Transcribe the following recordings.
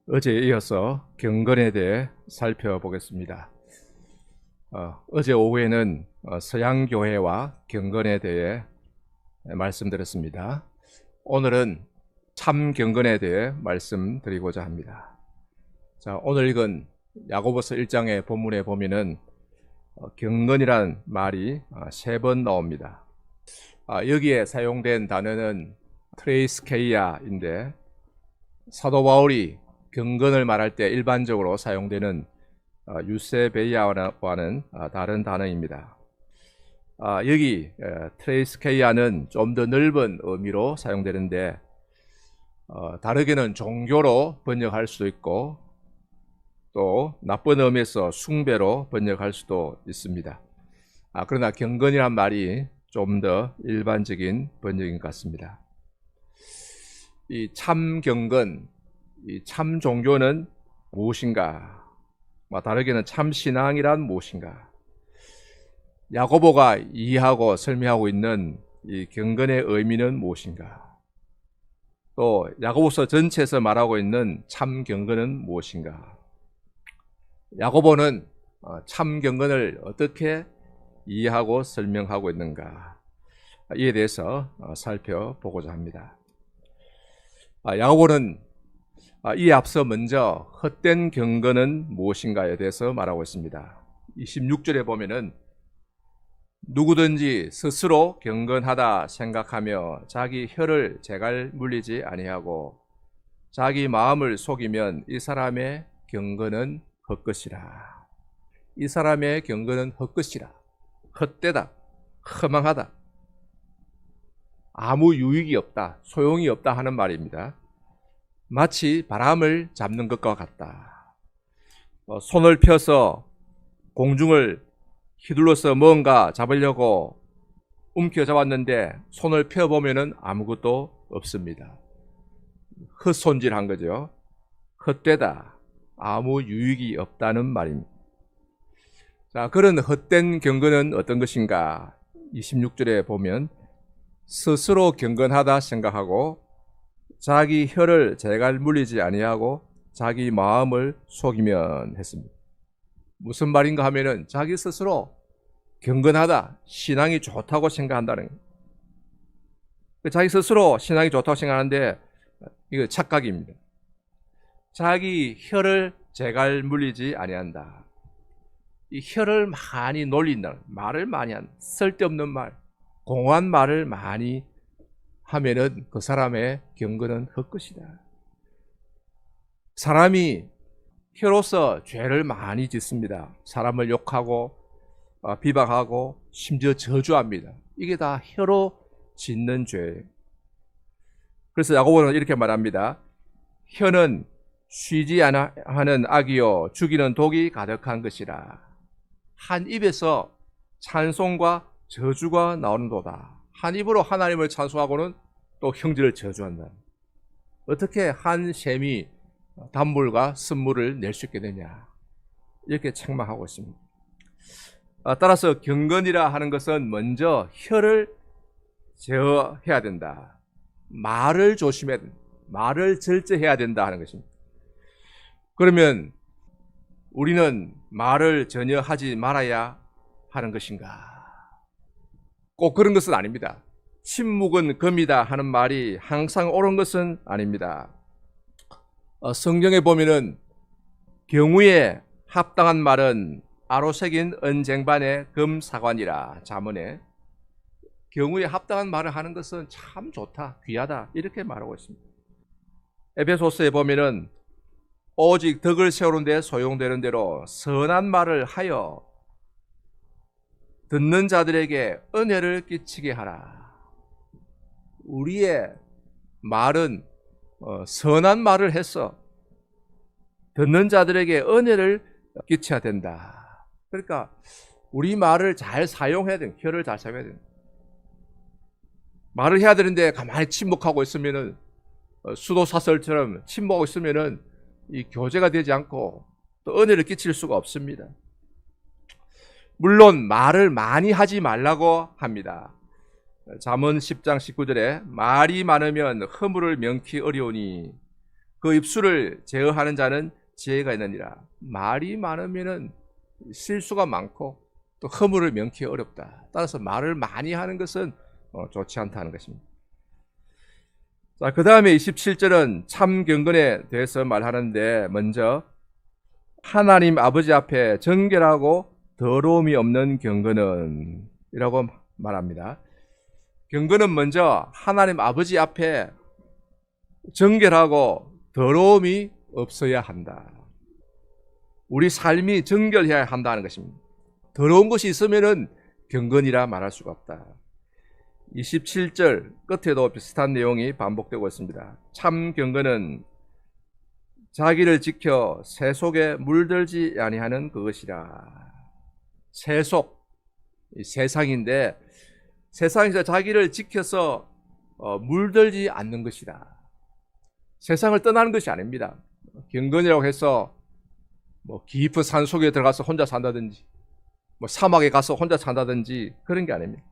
어제에 이어서 경건에 대해 살펴보겠습니다. 어제 오후에는 서양교회와 경건에 대해 말씀드렸습니다. 오늘은 참 경건에 대해 말씀드리고자 합니다. 자, 오늘 읽은 야고보서 1장의 본문에 보면은 경건이란 말이 3번 나옵니다. 여기에 사용된 단어는 트레이스케이아인데, 사도 바울이 경건을 말할 때 일반적으로 사용되는 유세베이아와는 다른 단어입니다. 여기 트레이스케이아는 좀 더 넓은 의미로 사용되는데, 다르게는 종교로 번역할 수도 있고 또 나쁜 의미에서 숭배로 번역할 수도 있습니다. 그러나 경건이란 말이 좀 더 일반적인 번역인 것 같습니다. 이 참 경건, 이 참 종교는 무엇인가? 다르게는 참 신앙이란 무엇인가? 야고보가 이해하고 설명하고 있는 이 경건의 의미는 무엇인가? 또 야고보서 전체에서 말하고 있는 참 경건은 무엇인가? 야고보는 참 경건을 어떻게 이해하고 설명하고 있는가? 이에 대해서 살펴보고자 합니다. 야고보는 이에 앞서 먼저 헛된 경건은 무엇인가에 대해서 말하고 있습니다. 26절에 보면은 누구든지 스스로 경건하다 생각하며 자기 혀를 제갈 물리지 아니하고 자기 마음을 속이면 이 사람의 경건은 헛것이라. 이 사람의 경건은 헛것이라. 헛되다. 허망하다. 아무 유익이 없다. 소용이 없다 하는 말입니다. 마치 바람을 잡는 것과 같다. 손을 펴서 공중을 휘둘러서 뭔가 잡으려고 움켜잡았는데 손을 펴보면 아무것도 없습니다. 헛손질한 거죠. 헛되다. 아무 유익이 없다는 말입니다. 자, 그런 헛된 경건은 어떤 것인가? 26절에 보면 스스로 경건하다 생각하고 자기 혀를 제갈 물리지 아니하고 자기 마음을 속이면 했습니다. 무슨 말인가 하면은 자기 스스로 경건하다, 신앙이 좋다고 생각한다는 거예요. 자기 스스로 신앙이 좋다고 생각하는데 이거 착각입니다. 자기 혀를 제갈 물리지 아니한다. 이 혀를 많이 놀린다. 말을 많이 한다. 쓸데없는 말, 공허한 말을 많이 하면은 그 사람의 경건은 헛것이다. 사람이 혀로서 죄를 많이 짓습니다. 사람을 욕하고 비방하고 심지어 저주합니다. 이게 다 혀로 짓는 죄예요. 그래서 야고보는 이렇게 말합니다. 혀는 쉬지 않아 하는 악이요 죽이는 독이 가득한 것이라. 한 입에서 찬송과 저주가 나오는도다. 한 입으로 하나님을 찬송하고는 또 형제를 저주한다. 어떻게 한 셈이 단물과 쓴물을 낼 수 있게 되냐, 이렇게 책망하고 있습니다. 따라서 경건이라 하는 것은 먼저 혀를 제어해야 된다. 말을 조심해야 된다. 말을 절제해야 된다 하는 것입니다. 그러면 우리는 말을 전혀 하지 말아야 하는 것인가? 꼭 그런 것은 아닙니다. 침묵은 금이다 하는 말이 항상 옳은 것은 아닙니다. 성경에 보면은 경우에 합당한 말은 아로새긴 은쟁반의 금사관이라. 잠언에 경우에 합당한 말을 하는 것은 참 좋다, 귀하다, 이렇게 말하고 있습니다. 에베소서에 보면은 오직 덕을 세우는 데 소용되는 대로 선한 말을 하여 듣는 자들에게 은혜를 끼치게 하라. 우리의 말은 선한 말을 해서 듣는 자들에게 은혜를 끼쳐야 된다. 그러니까 우리 말을 잘 사용해야 된다. 혀를 잘 사용해야 된다. 말을 해야 되는데 가만히 침묵하고 있으면은 수도사설처럼 침묵하고 있으면은 이 교제가 되지 않고 또 은혜를 끼칠 수가 없습니다. 물론 말을 많이 하지 말라고 합니다. 잠언 10장 19절에 말이 많으면 허물을 명키 어려우니 그 입술을 제어하는 자는 지혜가 있느니라. 말이 많으면은 실수가 많고 또 허물을 명키 어렵다. 따라서 말을 많이 하는 것은 좋지 않다는 것입니다. 자, 그 다음에 27절은 참 경건에 대해서 말하는데, 먼저 하나님 아버지 앞에 정결하고 더러움이 없는 경건은 이라고 말합니다. 경건은 먼저 하나님 아버지 앞에 정결하고 더러움이 없어야 한다. 우리 삶이 정결해야 한다는 것입니다. 더러운 것이 있으면은 경건이라 말할 수가 없다. 27절 끝에도 비슷한 내용이 반복되고 있습니다. 참 경건은 자기를 지켜 세속에 물들지 아니하는 그것이라. 세속, 세상인데 세상에서 자기를 지켜서 물들지 않는 것이다. 세상을 떠나는 것이 아닙니다. 경건이라고 해서 깊은 산 속에 들어가서 혼자 산다든지 사막에 가서 혼자 산다든지 그런 게 아닙니다.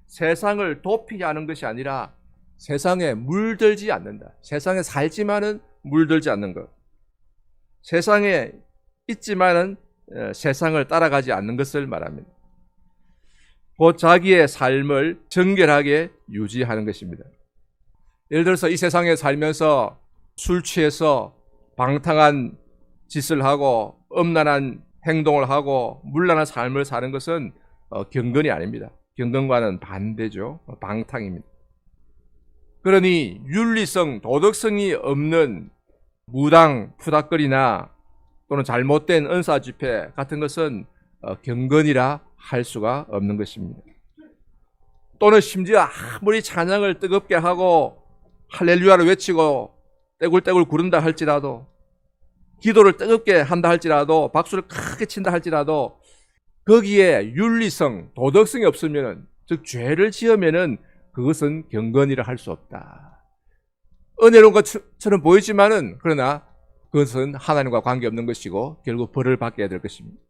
세상을 도피하지 않는 것이 아니라 세상에 물들지 않는다. 세상에 살지만은 물들지 않는 것. 세상에 있지만은 세상을 따라가지 않는 것을 말합니다. 곧 자기의 삶을 정결하게 유지하는 것입니다. 예를 들어서 이 세상에 살면서 술 취해서 방탕한 짓을 하고 음란한 행동을 하고 문란한 삶을 사는 것은 경건이 아닙니다. 경건과는 반대죠. 방탕입니다. 그러니 윤리성, 도덕성이 없는 무당, 푸닥거리나 또는 잘못된 은사 집회 같은 것은 경건이라 할 수가 없는 것입니다. 또는 심지어 아무리 찬양을 뜨겁게 하고 할렐루야를 외치고 떼굴떼굴 구른다 할지라도, 기도를 뜨겁게 한다 할지라도, 박수를 크게 친다 할지라도 거기에 윤리성, 도덕성이 없으면, 즉 죄를 지으면은 그것은 경건이라 할 수 없다. 은혜로운 것처럼 보이지만은 그러나 그것은 하나님과 관계없는 것이고 결국 벌을 받게 될 것입니다.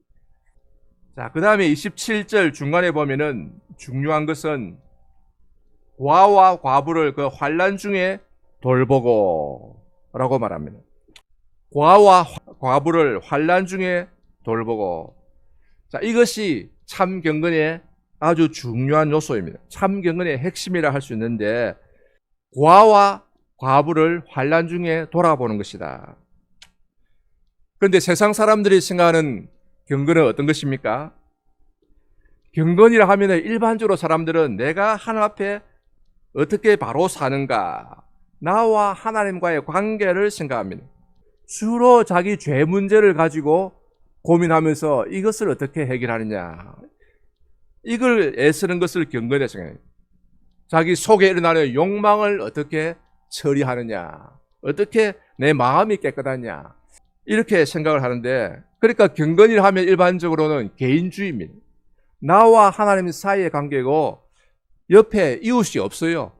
자, 그 다음에 27절 중간에 보면은 중요한 것은 과와 과부를 그 환난 중에 돌보고 라고 말합니다. 과와 과부를 환난 중에 돌보고. 자, 이것이 참 경건의 아주 중요한 요소입니다. 참 경건의 핵심이라 할 수 있는데, 과와 과부를 환난 중에 돌아보는 것이다. 그런데 세상 사람들이 생각하는 경건은 어떤 것입니까? 경건이라 하면 일반적으로 사람들은 내가 하나님 앞에 어떻게 바로 사는가, 나와 하나님과의 관계를 생각합니다. 주로 자기 죄 문제를 가지고 고민하면서 이것을 어떻게 해결하느냐, 이걸 애쓰는 것을 경건이라고 생각해요. 자기 속에 일어나는 욕망을 어떻게 처리하느냐, 어떻게 내 마음이 깨끗하냐, 이렇게 생각을 하는데, 그러니까 경건이라 하면 일반적으로는 개인주의입니다. 나와 하나님 사이의 관계고 옆에 이웃이 없어요.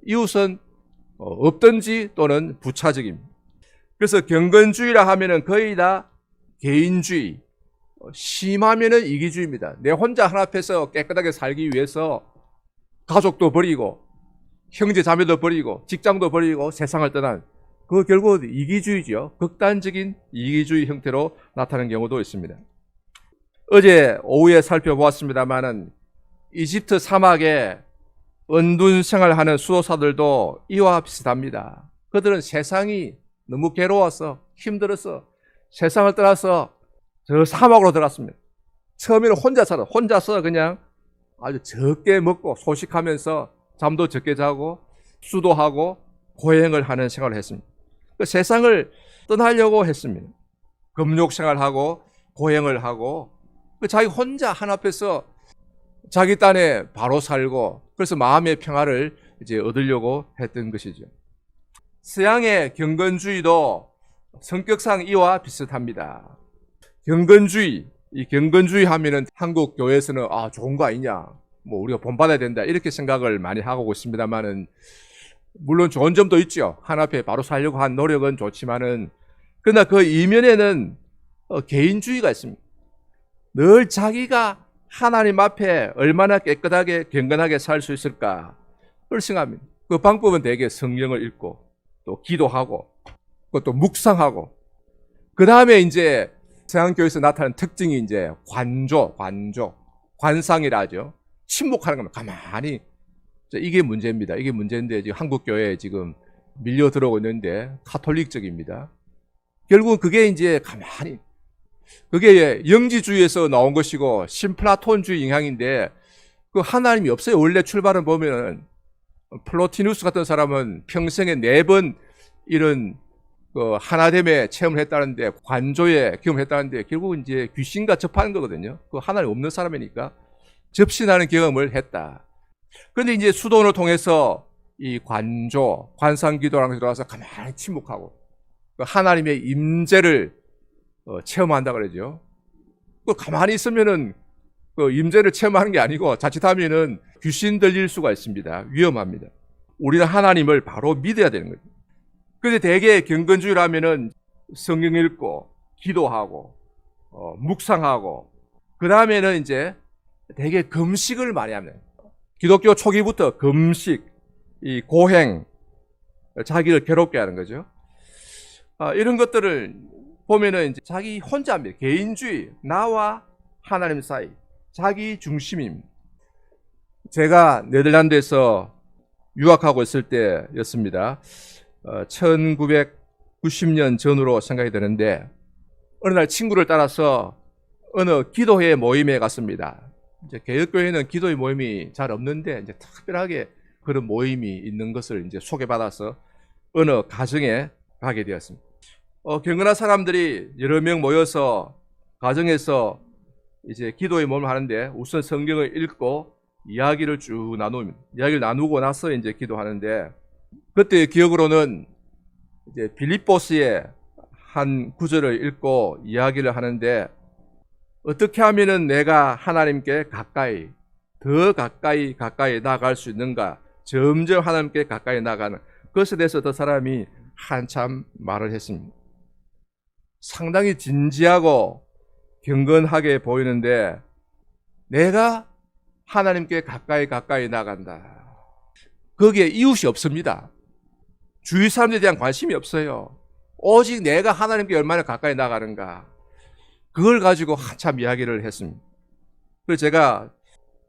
이웃은 없든지 또는 부차적입니다. 그래서 경건주의라 하면은 거의 다 개인주의, 심하면은 이기주의입니다. 내 혼자 하나 앞에서 깨끗하게 살기 위해서 가족도 버리고 형제 자매도 버리고 직장도 버리고 세상을 떠난, 그 결국 이기주의죠. 극단적인 이기주의 형태로 나타나는 경우도 있습니다. 어제 오후에 살펴보았습니다마는 이집트 사막에 은둔 생활하는 수도사들도 이와 비슷합니다. 그들은 세상이 너무 괴로워서 힘들어서 세상을 떠나서 저 사막으로 들어갔습니다. 처음에는 혼자서 그냥 아주 적게 먹고 소식하면서 잠도 적게 자고 수도하고 고행을 하는 생활을 했습니다. 그 세상을 떠나려고 했습니다. 금욕 생활하고 고행을 하고 자기 혼자 하나 앞에서 자기 딴에 바로 살고, 그래서 마음의 평화를 이제 얻으려고 했던 것이죠. 서양의 경건주의도 성격상 이와 비슷합니다. 이 경건주의 하면은 한국 교회에서는 좋은 거 아니냐, 우리가 본받아야 된다, 이렇게 생각을 많이 하고 있습니다만은, 물론 좋은 점도 있죠. 하나 앞에 바로 살려고 한 노력은 좋지만은, 그러나 그 이면에는 개인주의가 있습니다. 늘 자기가 하나님 앞에 얼마나 깨끗하게 경건하게 살 수 있을까 그걸 생각합니다. 그 방법은 대개 성경을 읽고 또 기도하고 그것도 묵상하고, 그 다음에 이제 서양교에서 나타나는 특징이 이제 관상이라 하죠. 침묵하는 겁니다. 가만히. 이게 문제입니다. 이게 문제인데 지금 한국 교회에 지금 밀려 들어오고 있는데 카톨릭적입니다. 결국은 그게 이제 가만히, 그게 영지주의에서 나온 것이고 신플라톤주의 영향인데, 그 하나님이 없어요. 원래 출발은 보면은 플로티누스 같은 사람은 평생에 4번 이런 그 하나됨의 체험을 했다는데, 관조의 경험을 했다는데, 결국은 이제 귀신과 접하는 거거든요. 그 하나님 없는 사람이니까 접신하는 경험을 했다. 그런데 이제 수도원을 통해서 이 관상기도라는 것에 들어가서 가만히 침묵하고 그 하나님의 임재를 체험한다 그러죠. 그 가만히 있으면은 그 임재를 체험하는 게 아니고 자칫하면은 귀신 들릴 수가 있습니다. 위험합니다. 우리는 하나님을 바로 믿어야 되는 거죠. 그런데 대개 경건주의라면은 성경 읽고 기도하고 묵상하고, 그 다음에는 이제 대개 금식을 많이 합니다. 기독교 초기부터 금식, 이 고행, 자기를 괴롭게 하는 거죠. 이런 것들을 보면은 이제 자기 혼자입니다. 개인주의, 나와 하나님 사이, 자기 중심입니다. 제가 네덜란드에서 유학하고 있을 때였습니다. 1990년 전후로 생각이 되는데, 어느 날 친구를 따라서 어느 기도회 모임에 갔습니다. 이제 개혁교회는 기도회 모임이 잘 없는데 이제 특별하게 그런 모임이 있는 것을 이제 소개받아서 어느 가정에 가게 되었습니다. 경건한 사람들이 여러 명 모여서 가정에서 이제 기도회 모임을 하는데, 우선 성경을 읽고 이야기를 쭉 나눕니다. 이야기를 나누고 나서 이제 기도하는데, 그때 기억으로는 이제 빌립보스의 한 구절을 읽고 이야기를 하는데, 어떻게 하면은 내가 하나님께 가까이, 더 가까이 나아갈 수 있는가, 점점 하나님께 가까이 나가는 그것에 대해서 그 사람이 한참 말을 했습니다. 상당히 진지하고 경건하게 보이는데, 내가 하나님께 가까이 나간다. 거기에 이웃이 없습니다. 주위 사람들에 대한 관심이 없어요. 오직 내가 하나님께 얼마나 가까이 나가는가, 그걸 가지고 한참 이야기를 했습니다. 그래서 제가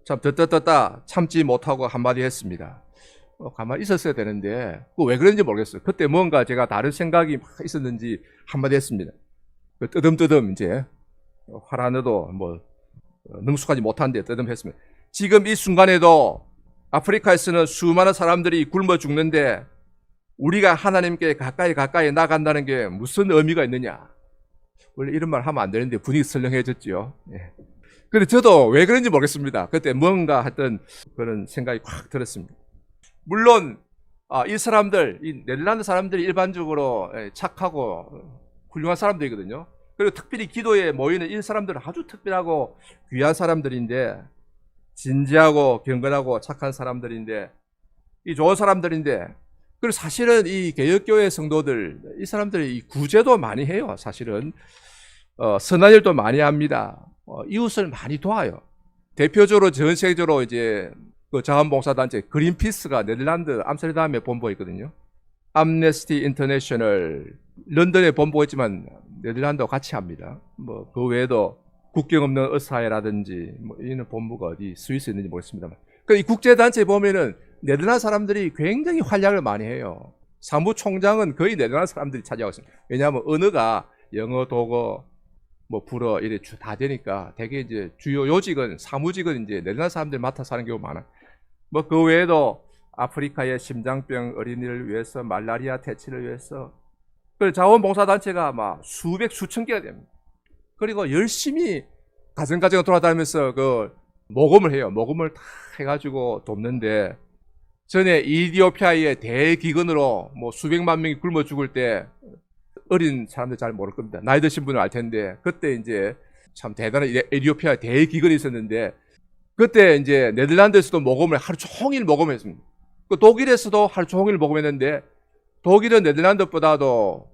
참 듣다 참지 못하고 한마디 했습니다. 가만히 있었어야 되는데, 왜 그런지 모르겠어요. 그때 뭔가 제가 다른 생각이 막 있었는지 한마디 했습니다. 뜨듬뜨듬 이제 화 안 내도 뭐 능숙하지 못한데 뜨듬했습니다. 지금 이 순간에도 아프리카에서는 수많은 사람들이 굶어 죽는데 우리가 하나님께 가까이 나간다는 게 무슨 의미가 있느냐. 원래 이런 말 하면 안 되는데 분위기 설렁해졌죠. 예. 근데 저도 왜 그런지 모르겠습니다. 그때 뭔가 했던 그런 생각이 확 들었습니다. 물론 이 사람들, 이 네덜란드 사람들이 일반적으로 착하고 훌륭한 사람들이거든요. 그리고 특별히 기도에 모이는 이 사람들은 아주 특별하고 귀한 사람들인데, 진지하고 경건하고 착한 사람들인데, 이 좋은 사람들인데, 그리고 사실은 이 개혁교회 성도들, 이 사람들이 이 구제도 많이 해요. 사실은 선한 일도 많이 합니다. 이웃을 많이 도와요. 대표적으로 전 세계적으로 이제 그 자원봉사단체 그린피스가 네덜란드 암스테르담에 본부가 있거든요. 암네스티 인터내셔널 런던에 본부가 있지만 네덜란드와 같이 합니다. 뭐 그 외에도 국경 없는 의사회라든지 뭐 이런 본부가 어디 스위스에 있는지 모르겠습니다만, 그 이 국제단체에 보면은 네덜란드 사람들이 굉장히 활약을 많이 해요. 사무총장은 거의 네덜란드 사람들이 차지하고 있습니다. 왜냐하면 언어가 영어, 독어, 뭐 불어 이래 다 되니까 대개 이제 주요 요직은 사무직은 이제 네덜란드 사람들이 맡아서 하는 경우가 많아요. 뭐 그 외에도 아프리카의 심장병 어린이를 위해서, 말라리아 퇴치를 위해서, 그 자원봉사단체가 막 수백 수천 개가 됩니다. 그리고 열심히 가정가정 돌아다니면서 그 모금을 해요. 모금을 다 해가지고 돕는데, 전에 이디오피아의 대기근으로 뭐 수백만 명이 굶어 죽을 때, 어린 사람들 잘 모를 겁니다. 나이 드신 분은 알 텐데, 그때 이제 참 대단한 에티오피아 대기근이 있었는데, 그때 이제 네덜란드에서도 모금을 하루 종일 모금했습니다. 그 독일에서도 하루 종일 모금했는데, 독일은 네덜란드보다도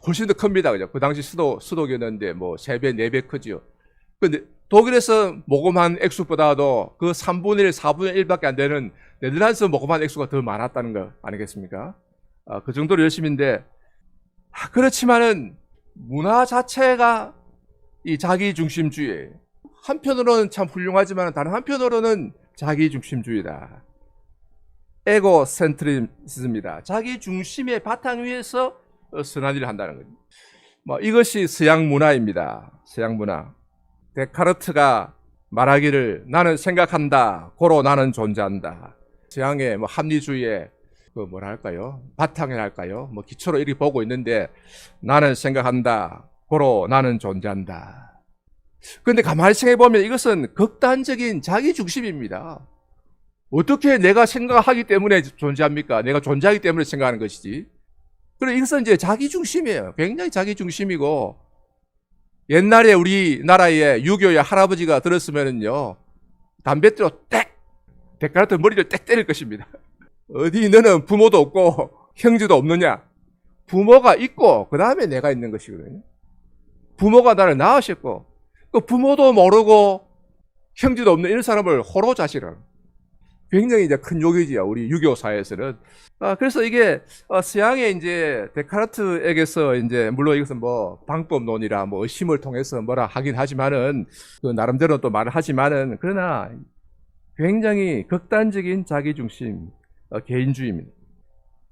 훨씬 더 큽니다. 그죠? 그 당시 수도였는데 뭐 3배, 4배 크지요. 근데 독일에서 모금한 액수보다도 그 3분의 1, 4분의 1밖에 안 되는 네덜란드에서 모금한 액수가 더 많았다는 거 아니겠습니까? 그 정도로 열심인데, 그렇지만은 문화 자체가 이 자기중심주의. 한편으로는 참 훌륭하지만 다른 한편으로는 자기중심주의다. 에고센트리즘이다. 자기중심의 바탕 위에서 선한 일을 한다는 거죠. 이것이 서양 문화입니다. 서양 문화. 데카르트가 말하기를 나는 생각한다. 고로 나는 존재한다. 서양의 합리주의의 뭐랄까요? 바탕이랄까요? 기초로 이렇게 보고 있는데 나는 생각한다. 고로 나는 존재한다. 그런데 가만히 생각해 보면 이것은 극단적인 자기중심입니다. 어떻게 내가 생각하기 때문에 존재합니까? 내가 존재하기 때문에 생각하는 것이지. 그래, 이것은 이제 자기중심이에요. 굉장히 자기중심이고, 옛날에 우리나라의 유교의 할아버지가 들었으면은요, 담뱃대로 데카르트 머리를 땡 때릴 것입니다. 어디 너는 부모도 없고 형제도 없느냐? 부모가 있고 그 다음에 내가 있는 것이거든요. 부모가 나를 낳으셨고 그 부모도 모르고 형제도 없는 이런 사람을 호로자시라는 굉장히 이제 큰 욕이지요. 우리 유교 사회에서는. 그래서 이게 서양의 이제 데카르트에게서 이제 물론 이것은 방법론이라 의심을 통해서 뭐라 하긴 하지만은 그 나름대로 또 말을 하지만은 그러나 굉장히 극단적인 자기중심, 개인주의입니다.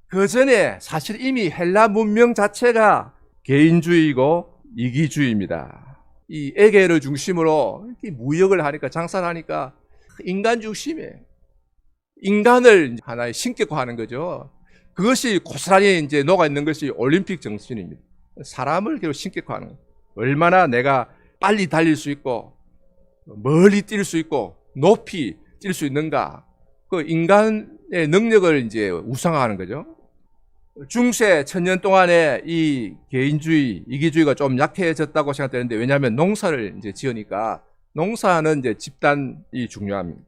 그 전에 사실 이미 헬라 문명 자체가 개인주의고 이기주의입니다. 이 에게를 중심으로 이렇게 무역을 하니까 장사를 하니까 인간 중심이에요. 인간을 하나의 신격화하는 거죠. 그것이 고스란히 이제 녹아 있는 것이 올림픽 정신입니다. 사람을 계속 신격화하는 거예요. 얼마나 내가 빨리 달릴 수 있고 멀리 뛸 수 있고 높이 뛸 수 있는가. 그 인간의 능력을 이제 우상화하는 거죠. 중세 천년 동안에 이 개인주의, 이기주의가 좀 약해졌다고 생각되는데 왜냐하면 농사를 이제 지으니까 농사는 이제 집단이 중요합니다.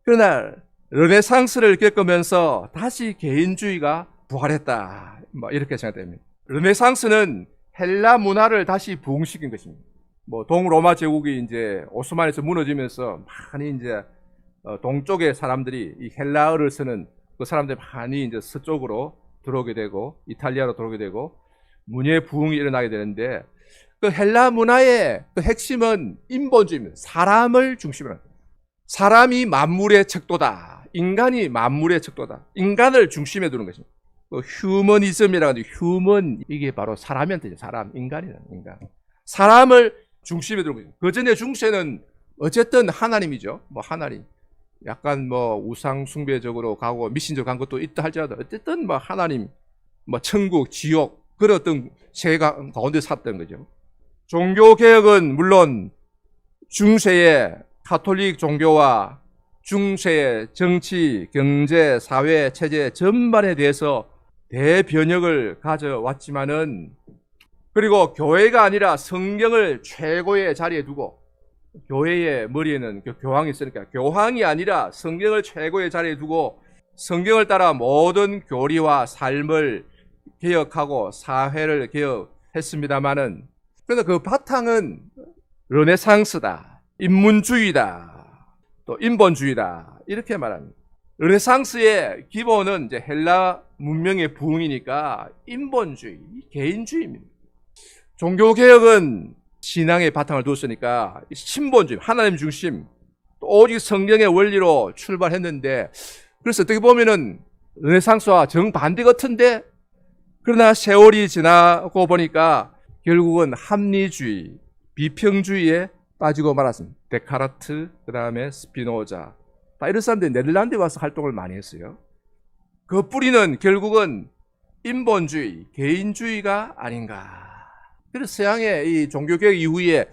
그러나 르네상스를 겪으면서 다시 개인주의가 부활했다. 이렇게 생각됩니다. 르네상스는 헬라 문화를 다시 부흥시킨 것입니다. 동로마 제국이 이제 오스만에서 무너지면서 많이 이제 동쪽의 사람들이 이 헬라어를 쓰는 그 사람들이 많이 이제 서쪽으로 들어오게 되고 이탈리아로 들어오게 되고 문예 부흥이 일어나게 되는데 그 헬라 문화의 그 핵심은 인본주의입니다. 사람을 중심으로 사람이 만물의 척도다. 인간이 만물의 척도다. 인간을 중심에 두는 것입니다. 휴머니즘이라고 하는데 휴먼 이게 바로 사람한테죠. 사람, 인간이라는 인간. 사람을 중심에 두는 거죠. 그 전에 중세는 어쨌든 하나님이죠. 하나님. 약간 우상 숭배적으로 가고 미신적으로 간 것도 있다 할지라도 어쨌든 하나님, 천국, 지옥 그런 어떤 세계가 가운데 샀던 거죠. 종교 개혁은 물론 중세의 가톨릭 종교와 중세의 정치, 경제, 사회, 체제 전반에 대해서 대변혁을 가져왔지만은 그리고 교회가 아니라 성경을 최고의 자리에 두고 교회의 머리에는 교황이 있으니까 교황이 아니라 성경을 최고의 자리에 두고 성경을 따라 모든 교리와 삶을 개혁하고 사회를 개혁했습니다마는 그런데 그 바탕은 르네상스다, 인문주의다, 또 인본주의다 이렇게 말합니다. 르네상스의 기본은 이제 헬라 문명의 부흥이니까 인본주의, 개인주의입니다. 종교개혁은 신앙의 바탕을 두었으니까 신본주의, 하나님 중심, 오직 성경의 원리로 출발했는데 그래서 어떻게 보면은 르네상스와 정반대 같은데 그러나 세월이 지나고 보니까 결국은 합리주의, 비평주의에 빠지고 말았습니다. 데카르트, 그 다음에 스피노자 다 이런 사람들이 네덜란드에 와서 활동을 많이 했어요. 그 뿌리는 결국은 인본주의, 개인주의가 아닌가. 그래서 서양의 이 종교개혁 이후에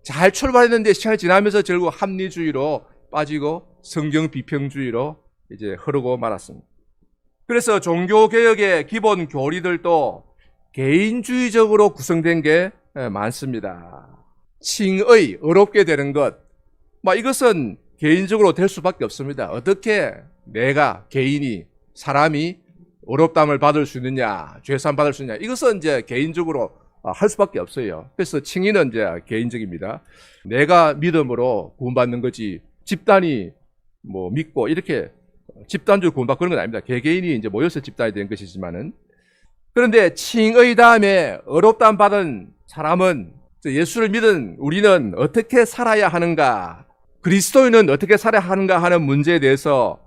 잘 출발했는데 시간이 지나면서 결국 합리주의로 빠지고 성경 비평주의로 이제 흐르고 말았습니다. 그래서 종교개혁의 기본 교리들도 개인주의적으로 구성된 게 많습니다. 칭의, 어렵게 되는 것, 이것은 개인적으로 될 수밖에 없습니다. 어떻게 내가, 개인이, 사람이 어렵담을 받을 수 있느냐, 죄산 받을 수 있느냐, 이것은 이제 개인적으로 할 수밖에 없어요. 그래서 칭의는 이제 개인적입니다. 내가 믿음으로 구원받는 거지 집단이 믿고 이렇게 집단적으로 구원받고 그런 건 아닙니다. 개개인이 이제 모여서 집단이 된 것이지만은 그런데 칭의 다음에 어렵다함 받은 사람은, 예수를 믿은 우리는 어떻게 살아야 하는가, 그리스도인은 어떻게 살아야 하는가 하는 문제에 대해서,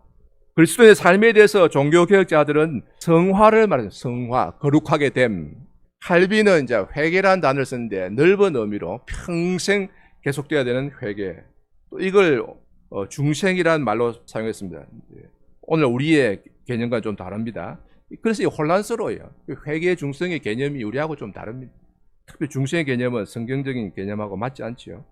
그리스도인의 삶에 대해서 종교개혁자들은 성화를 말해요. 성화, 거룩하게 됨. 칼빈은 이제 회개라는 단어를 쓰는데 넓은 의미로 평생 계속돼야 되는 회개. 또 이걸 중생이라는 말로 사용했습니다. 오늘 우리의 개념과 좀 다릅니다. 그래서 혼란스러워요. 회개 중생의 개념이 우리하고 좀 다릅니다. 특히 중생의 개념은 성경적인 개념하고 맞지 않지요.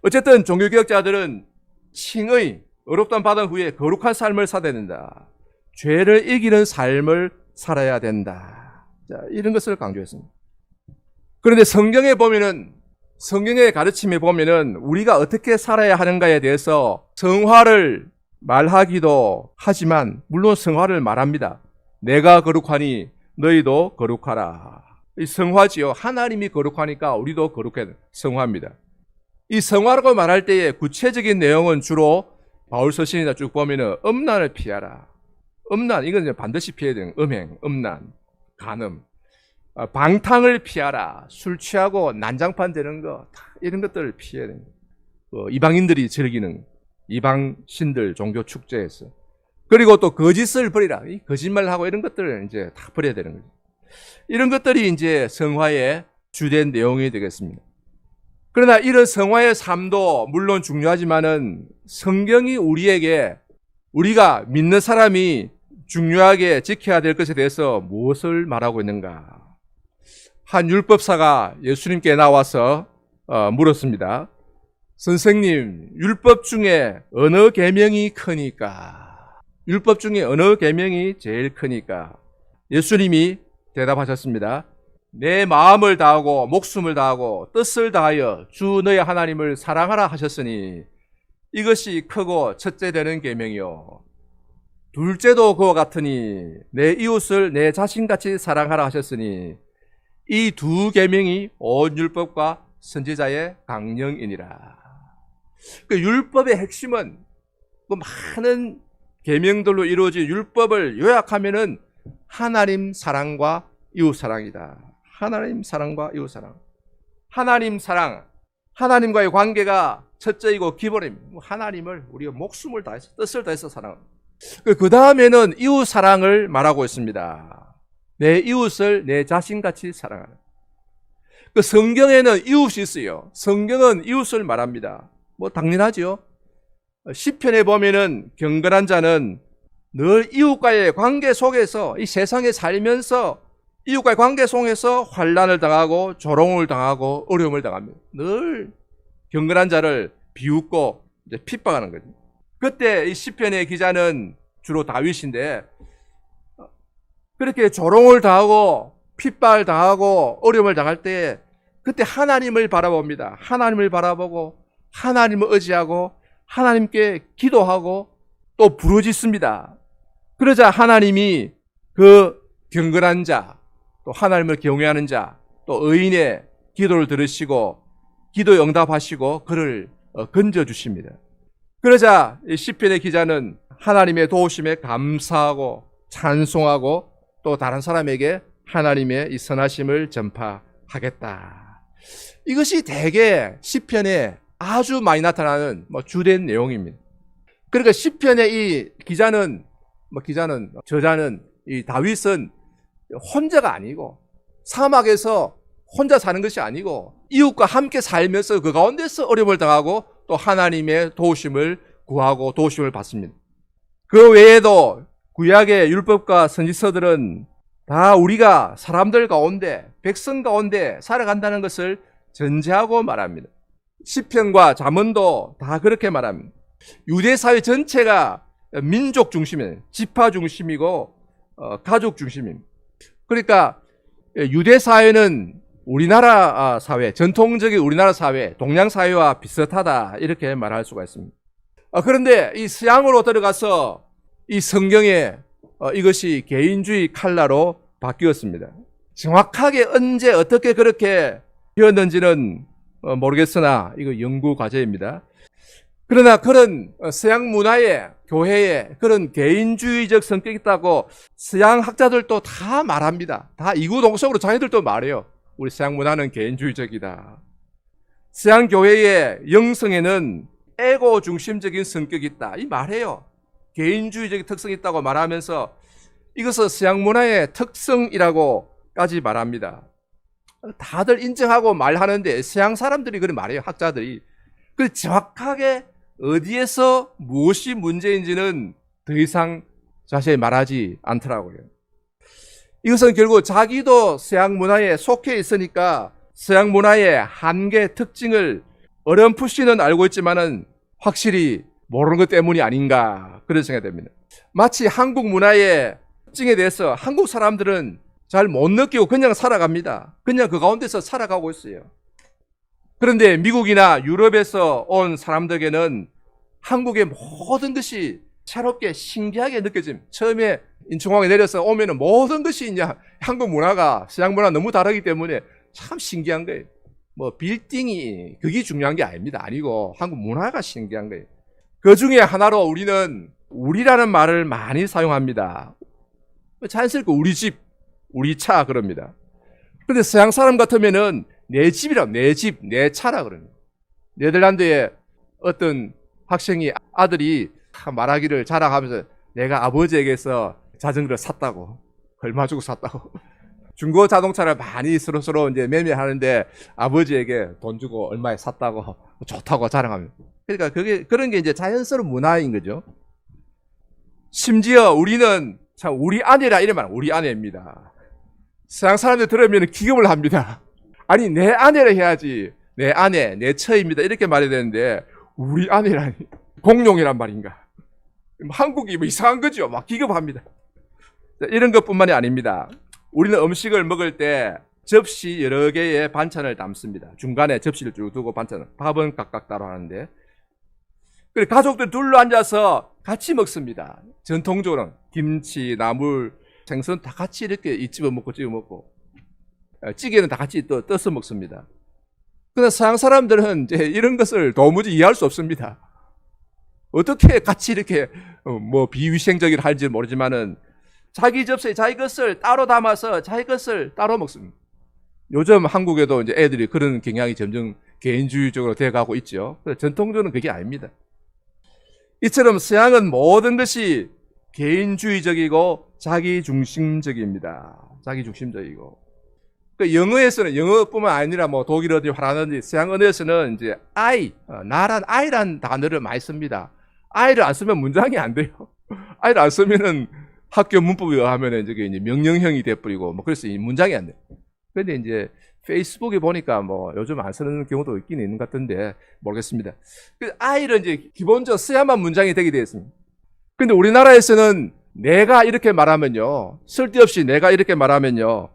어쨌든 종교개혁자들은 칭의, 어렵다함 받은 후에 거룩한 삶을 살아야 된다. 죄를 이기는 삶을 살아야 된다. 자, 이런 것을 강조했습니다. 그런데 성경의 가르침에 보면은 우리가 어떻게 살아야 하는가에 대해서 성화를 말하기도 하지만, 물론 성화를 말합니다. 내가 거룩하니 너희도 거룩하라. 이 성화지요. 하나님이 거룩하니까 우리도 거룩해야 돼. 성화입니다. 이 성화라고 말할 때의 구체적인 내용은 주로 바울 서신이나 쭉 보면은 음란을 피하라. 음란, 이건 반드시 피해야 되는 음행, 음란, 간음. 방탕을 피하라. 술 취하고 난장판 되는 거, 이런 것들을 피해야 됩니다. 이방인들이 즐기는 이방 신들 종교 축제에서. 그리고 또 거짓을 버리라. 이 거짓말을 하고 이런 것들을 이제 다 버려야 되는 거죠. 이런 것들이 이제 성화의 주된 내용이 되겠습니다. 그러나 이런 성화의 삶도 물론 중요하지만은 성경이 우리에게, 우리가 믿는 사람이 중요하게 지켜야 될 것에 대해서 무엇을 말하고 있는가? 한 율법사가 예수님께 나와서 물었습니다. 선생님, 율법 중에 어느 계명이 크니까? 율법 중에 어느 계명이 제일 크니까? 예수님이 대답하셨습니다. 내 마음을 다하고 목숨을 다하고 뜻을 다하여 주 너의 하나님을 사랑하라 하셨으니 이것이 크고 첫째 되는 계명이요. 둘째도 그와 같으니 내 이웃을 내 자신같이 사랑하라 하셨으니 이 두 계명이 온 율법과 선지자의 강령이니라. 그 율법의 핵심은 그 많은 계명들로 이루어진 율법을 요약하면은 하나님 사랑과 이웃 사랑이다. 하나님 사랑과 이웃 사랑. 하나님 사랑, 하나님과의 관계가 첫째이고 기본입니다. 하나님을 우리가 목숨을 다해서 뜻을 다해서 사랑합니다. 그 다음에는 이웃 사랑을 말하고 있습니다. 내 이웃을 내 자신같이 사랑하는. 그 성경에는 이웃이 있어요. 성경은 이웃을 말합니다. 뭐 당연하죠. 시편에 보면은 경건한 자는 늘 이웃과의 관계 속에서, 이 세상에 살면서 이웃과의 관계 속에서 환난을 당하고 조롱을 당하고 어려움을 당합니다. 늘 경건한 자를 비웃고 이제 핍박하는 거죠. 그때 이 시편의 기자는 주로 다윗인데, 그렇게 조롱을 당하고 핍박을 당하고 어려움을 당할 때 그때 하나님을 바라봅니다. 하나님을 바라보고 하나님을 의지하고 하나님께 기도하고 또 부르짖습니다. 그러자 하나님이 그 경건한 자, 또 하나님을 경외하는 자, 또 의인의 기도를 들으시고 기도에 응답하시고 그를 건져주십니다. 그러자 시편의 기자는 하나님의 도우심에 감사하고 찬송하고 또 다른 사람에게 하나님의 이 선하심을 전파하겠다. 이것이 대개 시편에 아주 많이 나타나는 주된 내용입니다. 그러니까 시편의 이 저자는 이 다윗은 혼자가 아니고 사막에서 혼자 사는 것이 아니고 이웃과 함께 살면서 그 가운데서 어려움을 당하고 또 하나님의 도우심을 구하고 도우심을 받습니다. 그 외에도 구약의 율법과 선지서들은 다 우리가 사람들 가운데, 백성 가운데 살아간다는 것을 전제하고 말합니다. 시편과 잠언도 다 그렇게 말합니다. 유대 사회 전체가 민족 중심이에요. 지파 중심이고 가족 중심입니다. 그러니까 유대 사회는 우리나라 사회, 전통적인 우리나라 사회, 동양 사회와 비슷하다 이렇게 말할 수가 있습니다. 그런데 이 서양으로 들어가서 이 성경에 이것이 개인주의 칼라로 바뀌었습니다. 정확하게 언제 어떻게 그렇게 되었는지는 모르겠으나 이거 연구 과제입니다. 그러나 그런 서양 문화의 교회에 그런 개인주의적 성격이 있다고 서양 학자들도 다 말합니다. 다 이구동성으로 자기들도 말해요. 우리 서양 문화는 개인주의적이다. 서양 교회의 영성에는 에고 중심적인 성격이 있다. 이 말해요. 개인주의적인 특성이 있다고 말하면서 이것은 서양 문화의 특성이라고까지 말합니다. 다들 인정하고 말하는데 서양 사람들이 그렇게 말해요. 학자들이. 그 정확하게 어디에서 무엇이 문제인지는 더 이상 자세히 말하지 않더라고요. 이것은 결국 자기도 서양 문화에 속해 있으니까 서양 문화의 한계 특징을 어렴풋이는 알고 있지만은 확실히 모르는 것 때문이 아닌가 그런 생각이 됩니다. 마치 한국 문화의 특징에 대해서 한국 사람들은 잘 못 느끼고 그냥 살아갑니다. 그냥 그 가운데서 살아가고 있어요. 그런데 미국이나 유럽에서 온 사람들에게는 한국의 모든 것이 새롭게 신기하게 느껴집니다. 처음에 인천공항에 내려서 오면은 모든 것이 이제 한국 문화가 서양 문화 너무 다르기 때문에 참 신기한 거예요. 뭐 빌딩이 그게 중요한 게 아닙니다. 아니고 한국 문화가 신기한 거예요. 그 중에 하나로 우리는 우리라는 말을 많이 사용합니다. 자연스럽게 우리 집, 우리 차 그럽니다. 그런데 서양 사람 같으면은 내 집이라, 내 집, 내 차라 그럽니다. 네덜란드의 어떤 학생이 아들이 말하기를 자랑하면서 내가 아버지에게서 자전거를 샀다고, 얼마 주고 샀다고. 중고 자동차를 많이 서로 이제 매매하는데 아버지에게 돈 주고 얼마에 샀다고 좋다고 자랑합니다. 그러니까 그런 게 이제 자연스러운 문화인 거죠. 심지어 우리는 참 우리 아내라 이러면 우리 아내입니다. 서양 사람들 들으면 기겁을 합니다. 아니 내 아내라 해야지. 내 아내, 내 처입니다. 이렇게 말해야 되는데 우리 아내라니 공룡이란 말인가. 한국이 뭐 이상한 거죠. 막 기겁합니다. 이런 것뿐만이 아닙니다. 우리는 음식을 먹을 때 접시 여러 개의 반찬을 담습니다. 중간에 접시를 쭉 두고 반찬을. 밥은 각각 따로 하는데. 그리고 가족들 둘러 앉아서 같이 먹습니다. 전통적으로는 김치, 나물, 생선 다 같이 이렇게 찍어 먹고 찌개는 다 같이 또 떠서 먹습니다. 그런데 서양 사람들은 이제 이런 것을 도무지 이해할 수 없습니다. 어떻게 같이 이렇게 뭐 비위생적이라 할지 모르지만은 자기 접시에 자기 것을 따로 담아서 자기 것을 따로 먹습니다. 요즘 한국에도 이제 애들이 그런 경향이 점점 개인주의적으로 돼가고 있죠. 전통적으로는 그게 아닙니다. 이처럼 서양은 모든 것이 개인주의적이고 자기중심적입니다. 자기중심적이고. 영어에서는 영어뿐만 아니라 뭐 독일어든지 화라든지 서양 언어에서는 이제 나란 I란 단어를 많이 씁니다. I를 안 쓰면 문장이 안 돼요. I를 안 쓰면은 학교 문법에 의하면은 저게 이제 명령형이 돼버리고 뭐 그래서 이 문장이 안 돼요. 근데 이제 페이스북에 보니까 뭐 요즘 안 쓰는 경우도 있긴 있는 것 같은데 모르겠습니다. 그 I는 이제 기본적으로 써야만 문장이 되게 되어 있습니다. 근데 우리나라에서는 내가 이렇게 말하면요. 쓸데없이 내가 이렇게 말하면요.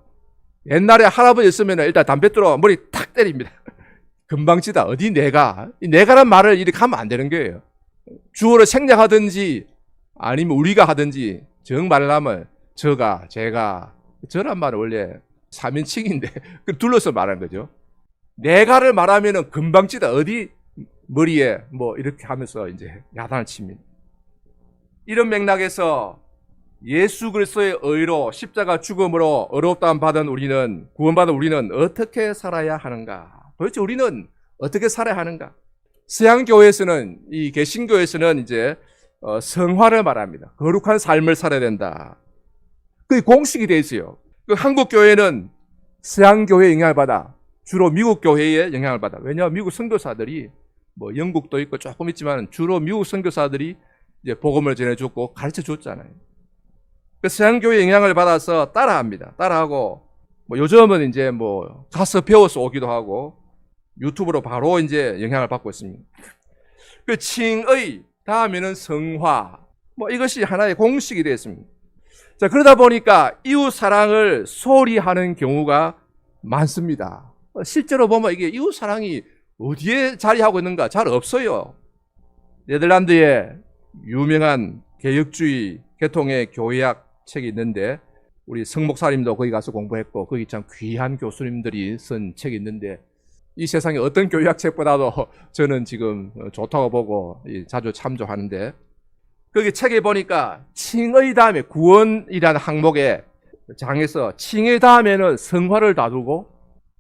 옛날에 할아버지 있으면 일단 담배 들어 머리 탁 때립니다. 금방 치다. 어디 내가. 이 내가란 말을 이렇게 하면 안 되는 거예요. 주어를 생략하든지 아니면 우리가 하든지 정 말을 하면 저가, 제가. 저란 말은 원래 3인칭인데 둘러서 말하는 거죠. 내가를 말하면은 금방 치다. 어디 머리에 뭐 이렇게 하면서 이제 야단을 칩니다. 이런 맥락에서 예수 그리스도의 의로 십자가 죽음으로 의롭다함 받은 우리는 구원받은 우리는 어떻게 살아야 하는가? 도대체 우리는 어떻게 살아야 하는가? 서양 교회에서는 이 개신교에서는 이제 성화를 말합니다. 거룩한 삶을 살아야 된다. 그게 공식이 돼 있어요. 그 한국 교회는 서양 교회의 영향을 받아 주로 미국 교회의 영향을 받아. 왜냐하면 미국 선교사들이 뭐 영국도 있고 조금 있지만 주로 미국 선교사들이 이제 복음을 전해줬고 가르쳐 줬잖아요. 그 서양 교회의 영향을 받아서 따라합니다. 따라하고 뭐 요즘은 이제 뭐 가서 배워서 오기도 하고 유튜브로 바로 이제 영향을 받고 있습니다. 그 칭의 다음에는 성화 뭐 이것이 하나의 공식이 되었습니다. 자, 그러다 보니까 이웃 사랑을 소홀히 하는 경우가 많습니다. 실제로 보면 이게 이웃 사랑이 어디에 자리하고 있는가 잘 없어요. 네덜란드의 유명한 개혁주의 계통의 교회학 책이 있는데 우리 성 목사님도 거기 가서 공부했고 거기 참 귀한 교수님들이 쓴 책이 있는데 이 세상에 어떤 교회학 책보다도 저는 지금 좋다고 보고 자주 참조하는데 거기 책에 보니까 칭의 다음에 구원이라는 항목에 장에서 칭의 다음에는 성화를 다루고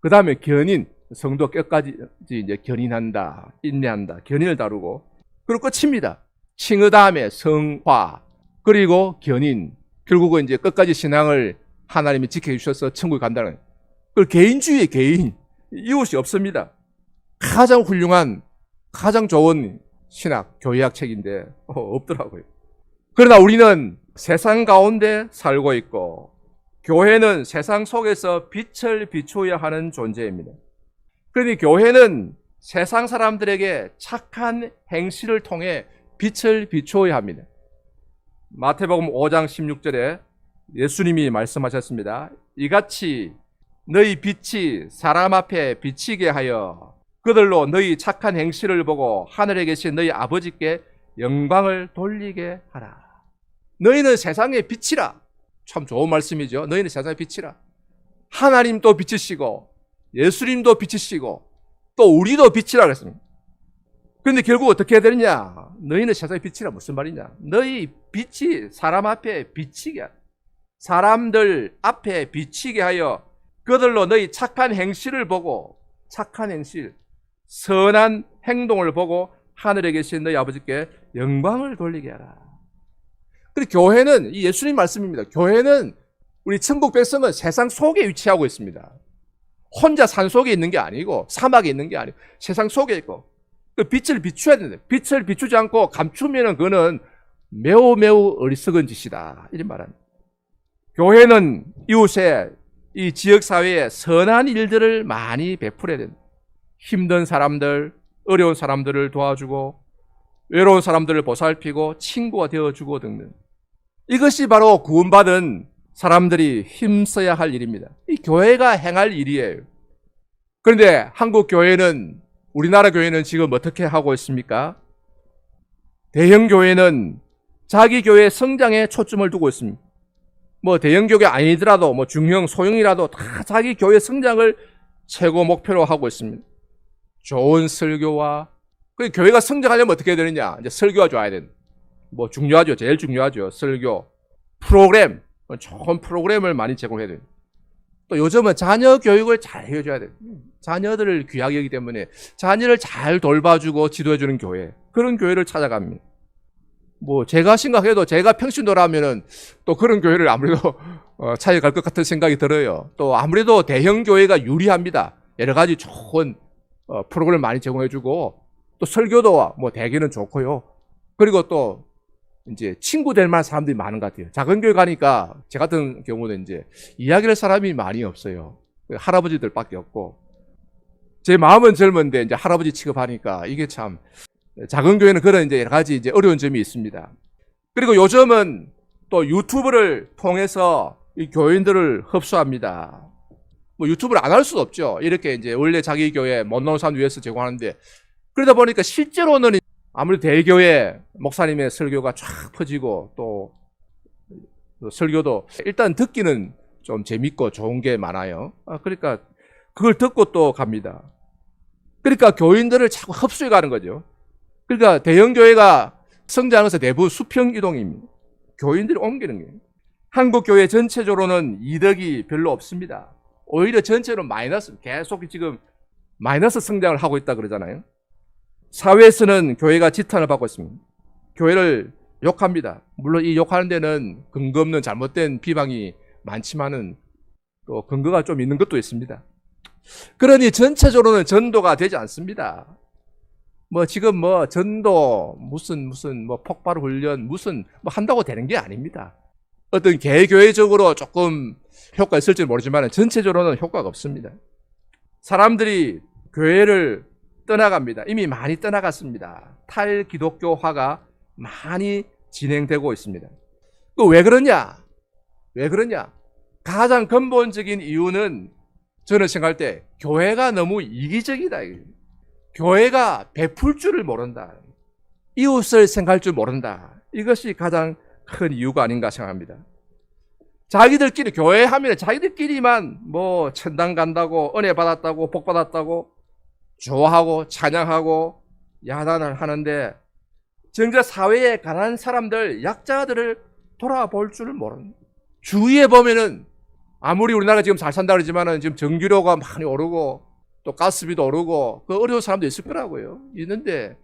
그 다음에 견인, 성도 끝까지 이제 견인한다, 인내한다, 견인을 다루고 그리고 끝입니다. 칭의 다음에 성화 그리고 견인, 결국은 이제 끝까지 신앙을 하나님이 지켜주셔서 천국에 간다는 거예요. 그 개인주의의 개인, 이웃이 없습니다. 가장 훌륭한, 가장 좋은 신학, 교회학 책인데 없더라고요. 그러나 우리는 세상 가운데 살고 있고 교회는 세상 속에서 빛을 비추어야 하는 존재입니다. 그러니 교회는 세상 사람들에게 착한 행실을 통해 빛을 비추어야 합니다. 마태복음 5장 16절에 예수님이 말씀하셨습니다. 이같이 너희 빛이 사람 앞에 비치게 하여 그들로 너희 착한 행실을 보고 하늘에 계신 너희 아버지께 영광을 돌리게 하라. 너희는 세상의 빛이라. 참 좋은 말씀이죠. 너희는 세상의 빛이라. 하나님도 빛이시고 예수님도 빛이시고 또 우리도 빛이라 그랬습니다. 그런데 결국 어떻게 해야 되느냐? 너희는 세상의 빛이라 무슨 말이냐? 너희 빛이 사람 앞에 비치게 하라. 사람들 앞에 비치게 하여 그들로 너희 착한 행실을 보고 착한 행실, 선한 행동을 보고 하늘에 계신 너희 아버지께 영광을 돌리게 하라. 그리고 교회는 이 예수님 말씀입니다. 교회는 우리 천국 백성은 세상 속에 위치하고 있습니다. 혼자 산 속에 있는 게 아니고 사막에 있는 게 아니고 세상 속에 있고 그 빛을 비춰야 되는데 빛을 비추지 않고 감추면은 그거는 매우 매우 어리석은 짓이다. 이런 말합니다. 교회는 이웃에 이 지역사회에 선한 일들을 많이 베풀어야 된다. 힘든 사람들, 어려운 사람들을 도와주고 외로운 사람들을 보살피고 친구가 되어주고 등등. 이것이 바로 구원받은 사람들이 힘써야 할 일입니다. 이 교회가 행할 일이에요. 그런데 한국 교회는, 우리나라 교회는 지금 어떻게 하고 있습니까? 대형 교회는 자기 교회 성장에 초점을 두고 있습니다. 뭐 대형 교회 아니더라도 뭐 중형, 소형이라도 다 자기 교회 성장을 최고 목표로 하고 있습니다. 좋은 설교와 그 교회가 성장하려면 어떻게 해야 되느냐? 이제 설교가 좋아야 된다. 뭐 중요하죠. 제일 중요하죠. 설교, 프로그램, 좋은 프로그램을 많이 제공해야 돼요. 또 요즘은 자녀 교육을 잘 해줘야 돼요. 자녀들을 귀하게 여기기 때문에 자녀를 잘 돌봐주고 지도해주는 교회, 그런 교회를 찾아갑니다. 뭐 제가 생각해도 제가 평신도라면은 또 그런 교회를 아무래도 찾아갈 것 같은 생각이 들어요. 또 아무래도 대형 교회가 유리합니다. 여러 가지 좋은 프로그램 많이 제공해주고 또 설교도 뭐 대개는 좋고요. 그리고 또 이제 친구 될 만한 사람들이 많은 것 같아요. 작은 교회 가니까 제 같은 경우는 이제 이야기할 사람이 많이 없어요. 할아버지들밖에 없고 제 마음은 젊은데 이제 할아버지 취급하니까 이게 참 작은 교회는 그런 이제 여러 가지 이제 어려운 점이 있습니다. 그리고 요즘은 또 유튜브를 통해서 이 교인들을 흡수합니다. 뭐 유튜브를 안 할 수도 없죠. 이렇게 이제 원래 자기 교회 못 나온 사람 위해서 제공하는데 그러다 보니까 실제로는 아무래도 대교회 목사님의 설교가 쫙 퍼지고 또 설교도 일단 듣기는 좀 재밌고 좋은 게 많아요. 그러니까 그걸 듣고 또 갑니다. 그러니까 교인들을 자꾸 흡수해 가는 거죠. 그러니까 대형 교회가 성장해서 내부 수평 이동입니다. 교인들이 옮기는 거예요. 한국 교회 전체적으로는 이득이 별로 없습니다. 오히려 전체로 마이너스, 계속 지금 마이너스 성장을 하고 있다 그러잖아요. 사회에서는 교회가 지탄을 받고 있습니다. 교회를 욕합니다. 물론 이 욕하는 데는 근거 없는 잘못된 비방이 많지만은 또 근거가 좀 있는 것도 있습니다. 그러니 전체적으로는 전도가 되지 않습니다. 뭐 지금 뭐 전도 무슨 뭐 폭발 훈련 무슨 뭐 한다고 되는 게 아닙니다. 어떤 개교회적으로 조금 효과가 있을지 모르지만 전체적으로는 효과가 없습니다. 사람들이 교회를 떠나갑니다. 이미 많이 떠나갔습니다. 탈기독교화가 많이 진행되고 있습니다. 왜 그러냐? 왜 그러냐? 가장 근본적인 이유는 저는 생각할 때 교회가 너무 이기적이다. 교회가 베풀 줄을 모른다. 이웃을 생각할 줄 모른다. 이것이 가장 큰 이유가 아닌가 생각합니다. 자기들끼리 교회 하면 자기들끼리만 뭐 천당 간다고 은혜 받았다고 복 받았다고 좋아하고 찬양하고 야단을 하는데 정작 사회에 가난한 사람들, 약자들을 돌아볼 줄 모르는. 주위에 보면은 아무리 우리나라 지금 잘 산다 그러지만은 지금 전기료가 많이 오르고 또 가스비도 오르고 그 어려운 사람도 있을 거라고요. 있는데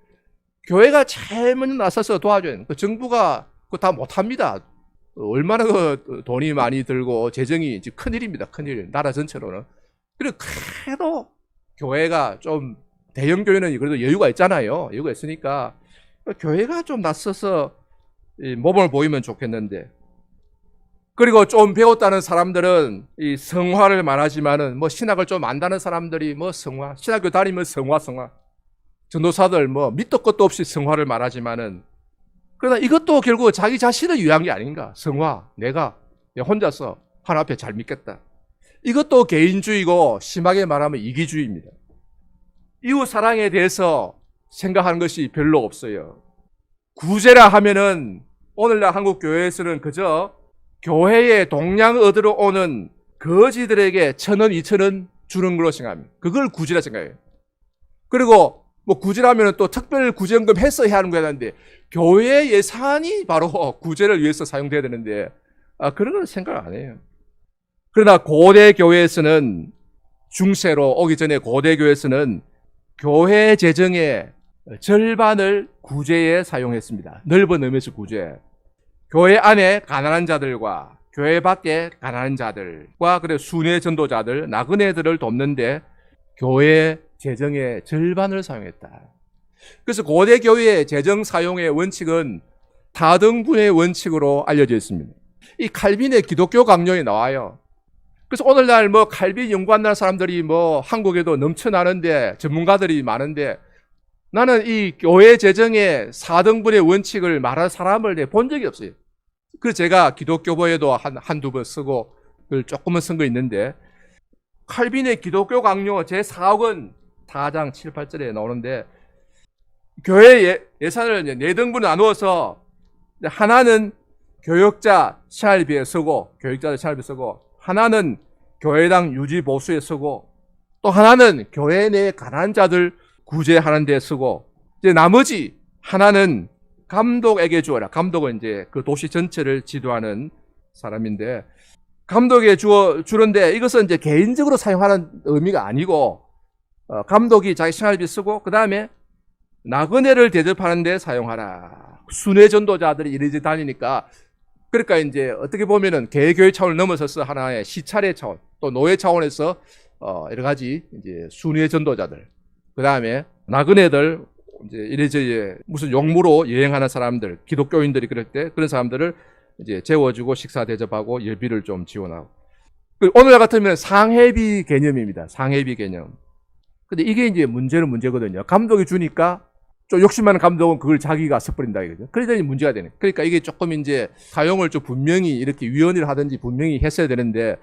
교회가 제일 먼저 나서서 도와줘요. 그 정부가 그거 다 못합니다. 얼마나 그 돈이 많이 들고 재정이 큰일입니다. 큰일. 나라 전체로는. 그리고 그래도 교회가 좀 대형 교회는 그래도 여유가 있잖아요. 여유가 있으니까 교회가 좀 나서서 모범을 보이면 좋겠는데. 그리고 좀 배웠다는 사람들은 이 성화를 말하지만은 뭐 신학을 좀 안다는 사람들이 뭐 성화, 신학교 다니면 성화. 전도사들 뭐 밑도 끝도 없이 성화를 말하지만은 그러나 이것도 결국 자기 자신을 위한 게 아닌가. 성화, 내가 혼자서 하나님 앞에 잘 믿겠다. 이것도 개인주의고 심하게 말하면 이기주의입니다. 이웃 사랑에 대해서 생각하는 것이 별로 없어요. 구제라 하면은 오늘날 한국 교회에서는 그저 교회에 동량 얻으러 오는 거지들에게 1,000원, 2,000원 주는 걸로 생각합니다. 그걸 구제라 생각해요. 그리고 뭐 구제라면 또 특별 구제연금 했어야 하는 거였는데 교회 예산이 바로 구제를 위해서 사용돼야 되는데 그런 걸 생각 안 해요. 그러나 고대 교회에서는 중세로 오기 전에 고대 교회에서는 교회 재정의 절반을 구제에 사용했습니다. 넓은 의미에서 구제. 교회 안에 가난한 자들과 교회 밖에 가난한 자들과 그리고 순회 전도자들, 나그네들을 돕는데 교회 재정의 절반을 사용했다. 그래서 고대 교회의 재정 사용의 원칙은 4등분의 원칙으로 알려져 있습니다. 이 칼빈의 기독교 강론이 나와요. 그래서 오늘날 뭐 칼빈 연구한다는 사람들이 뭐 한국에도 넘쳐나는데 전문가들이 많은데 나는 이 교회 재정의 4등분의 원칙을 말할 사람을 본 적이 없어요. 그래서 제가 기독교보에도 한두 번 쓰고 그걸 조금은 쓴 거 있는데 칼빈의 기독교 강요 제4억은 4장 7, 8절에 나오는데 교회 예산을 4등분을 나누어서 하나는 교역자 생활비에 쓰고 교역자들 생활비에 쓰고 하나는 교회당 유지 보수에 쓰고 또 하나는 교회 내 가난한 자들 구제하는 데 쓰고 이제 나머지 하나는 감독에게 주어라. 감독은 이제 그 도시 전체를 지도하는 사람인데 감독에 주는데 이것은 이제 개인적으로 사용하는 의미가 아니고 감독이 자기 생활비 쓰고 그 다음에 나그네를 대접하는 데 사용하라. 순회 전도자들이 이리저리 다니니까 그러니까 이제 어떻게 보면은 개교회 차원을 넘어서서 하나의 시찰의 차원 또 노예 차원에서 여러 가지 이제 순회 전도자들 그 다음에 나그네들 이제 이래저래 무슨 용무로 여행하는 사람들 기독교인들이 그럴 때 그런 사람들을 이제 재워주고 식사 대접하고 예비를 좀 지원하고 오늘날 같으면 상해비 개념입니다. 상해비 개념. 근데 이게 이제 문제거든요. 감독이 주니까 좀 욕심 많은 감독은 그걸 자기가 써버린다 이거죠. 그러더니 문제가 되네. 그러니까 이게 조금 이제 사용을 좀 분명히 이렇게 위원회를 하든지 분명히 했어야 되는데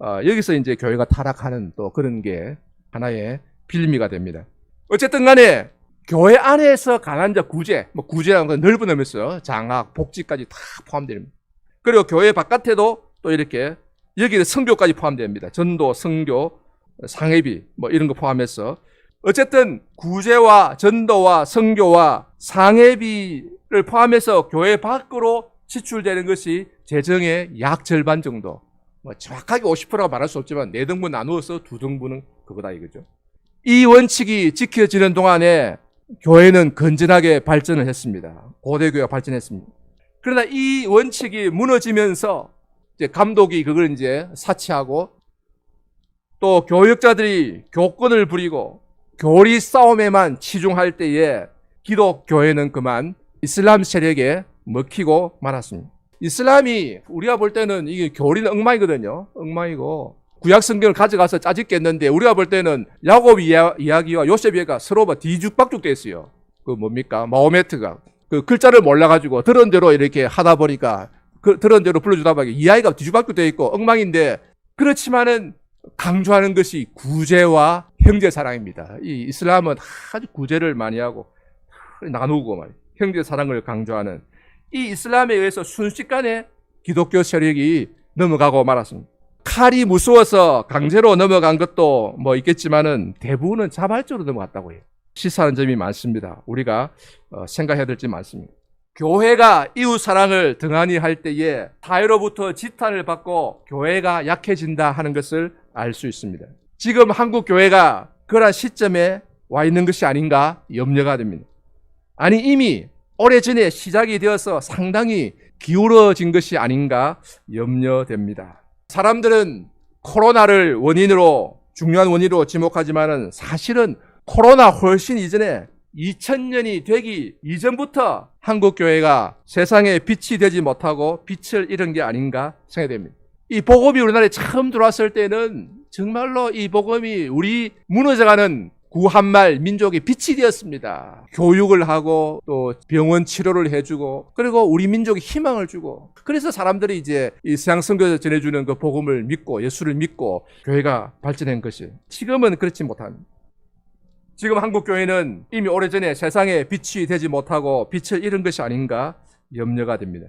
여기서 이제 교회가 타락하는 또 그런 게 하나의 빌미가 됩니다. 어쨌든 간에 교회 안에서 가난자 구제, 뭐 구제라는 건 넓은 의미에서 장학, 복지까지 다 포함됩니다. 그리고 교회 바깥에도 또 이렇게 여기에 선교까지 포함됩니다. 전도, 선교, 상해비 뭐 이런 거 포함해서 어쨌든 구제와 전도와 선교와 상해비를 포함해서 교회 밖으로 지출되는 것이 재정의 약 절반 정도. 뭐 정확하게 50%가 말할 수 없지만 4등분 나누어서 2등분은 그거다 이거죠. 이 원칙이 지켜지는 동안에 교회는 건전하게 발전을 했습니다. 고대 교회가 발전했습니다. 그러나 이 원칙이 무너지면서 이제 감독이 그걸 이제 사치하고 또 교역자들이 교권을 부리고 교리 싸움에만 치중할 때에 기독교회는 그만 이슬람 세력에 먹히고 말았습니다. 이슬람이 우리가 볼 때는 이게 교리는 엉망이거든요. 엉망이고 구약 성경을 가져가서 짜집겠는데 우리가 볼 때는 야곱 이야기와 요셉 이야기가 서로 뒤죽박죽 돼 있어요. 그 뭡니까? 마호메트가 그 글자를 몰라가지고 들은 대로 이렇게 하다 보니까 들은 대로 불러주다 보니까 이야기가 뒤죽박죽 돼 있고 엉망인데 그렇지만은 강조하는 것이 구제와 형제 사랑입니다. 이 이슬람은 아주 구제를 많이 하고 나누고 말이에요. 형제 사랑을 강조하는 이 이슬람에 의해서 순식간에 기독교 세력이 넘어가고 말았습니다. 칼이 무서워서 강제로 넘어간 것도 뭐 있겠지만은 대부분은 자발적으로 넘어갔다고 해요. 시사하는 점이 많습니다. 우리가 생각해야 될 점이 많습니다. 교회가 이웃 사랑을 등한히 할 때에 사회로부터 지탄을 받고 교회가 약해진다 하는 것을 알 수 있습니다. 지금 한국 교회가 그러한 시점에 와 있는 것이 아닌가 염려가 됩니다. 아니 이미 오래전에 시작이 되어서 상당히 기울어진 것이 아닌가 염려됩니다. 사람들은 코로나를 중요한 원인으로 지목하지만은 사실은 코로나 훨씬 이전에 2000년이 되기 이전부터 한국 교회가 세상에 빛이 되지 못하고 빛을 잃은 게 아닌가 생각됩니다. 이 복음이 우리나라에 처음 들어왔을 때는 정말로 이 복음이 우리 무너져가는 구한말 민족의 빛이 되었습니다. 교육을 하고 또 병원 치료를 해주고 그리고 우리 민족에 희망을 주고 그래서 사람들이 이제 이 서양 선교에서 전해주는 그 복음을 믿고 예수를 믿고 교회가 발전한 것이 지금은 그렇지 못합니다. 지금 한국 교회는 이미 오래전에 세상에 빛이 되지 못하고 빛을 잃은 것이 아닌가 염려가 됩니다.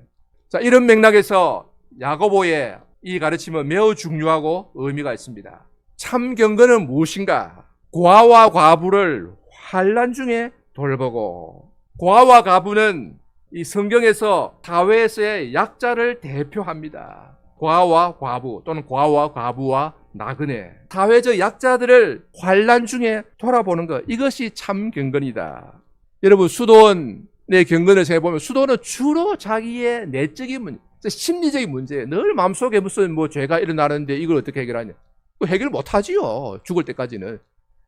자, 이런 맥락에서 야고보의 이 가르침은 매우 중요하고 의미가 있습니다. 참 경건은 무엇인가? 고아와 과부를 환난 중에 돌보고 고아와 과부는 이 성경에서 사회에서의 약자를 대표합니다. 고아와 과부 또는 고아와 과부와 나그네 사회적 약자들을 환난 중에 돌아보는 것 이것이 참 경건이다. 여러분 수도원의 경건을 생각해보면 수도원은 주로 자기의 내적인 문제 심리적인 문제 늘 마음속에 무슨 죄가 일어나는데 이걸 어떻게 해결하냐 해결 못하지요. 죽을 때까지는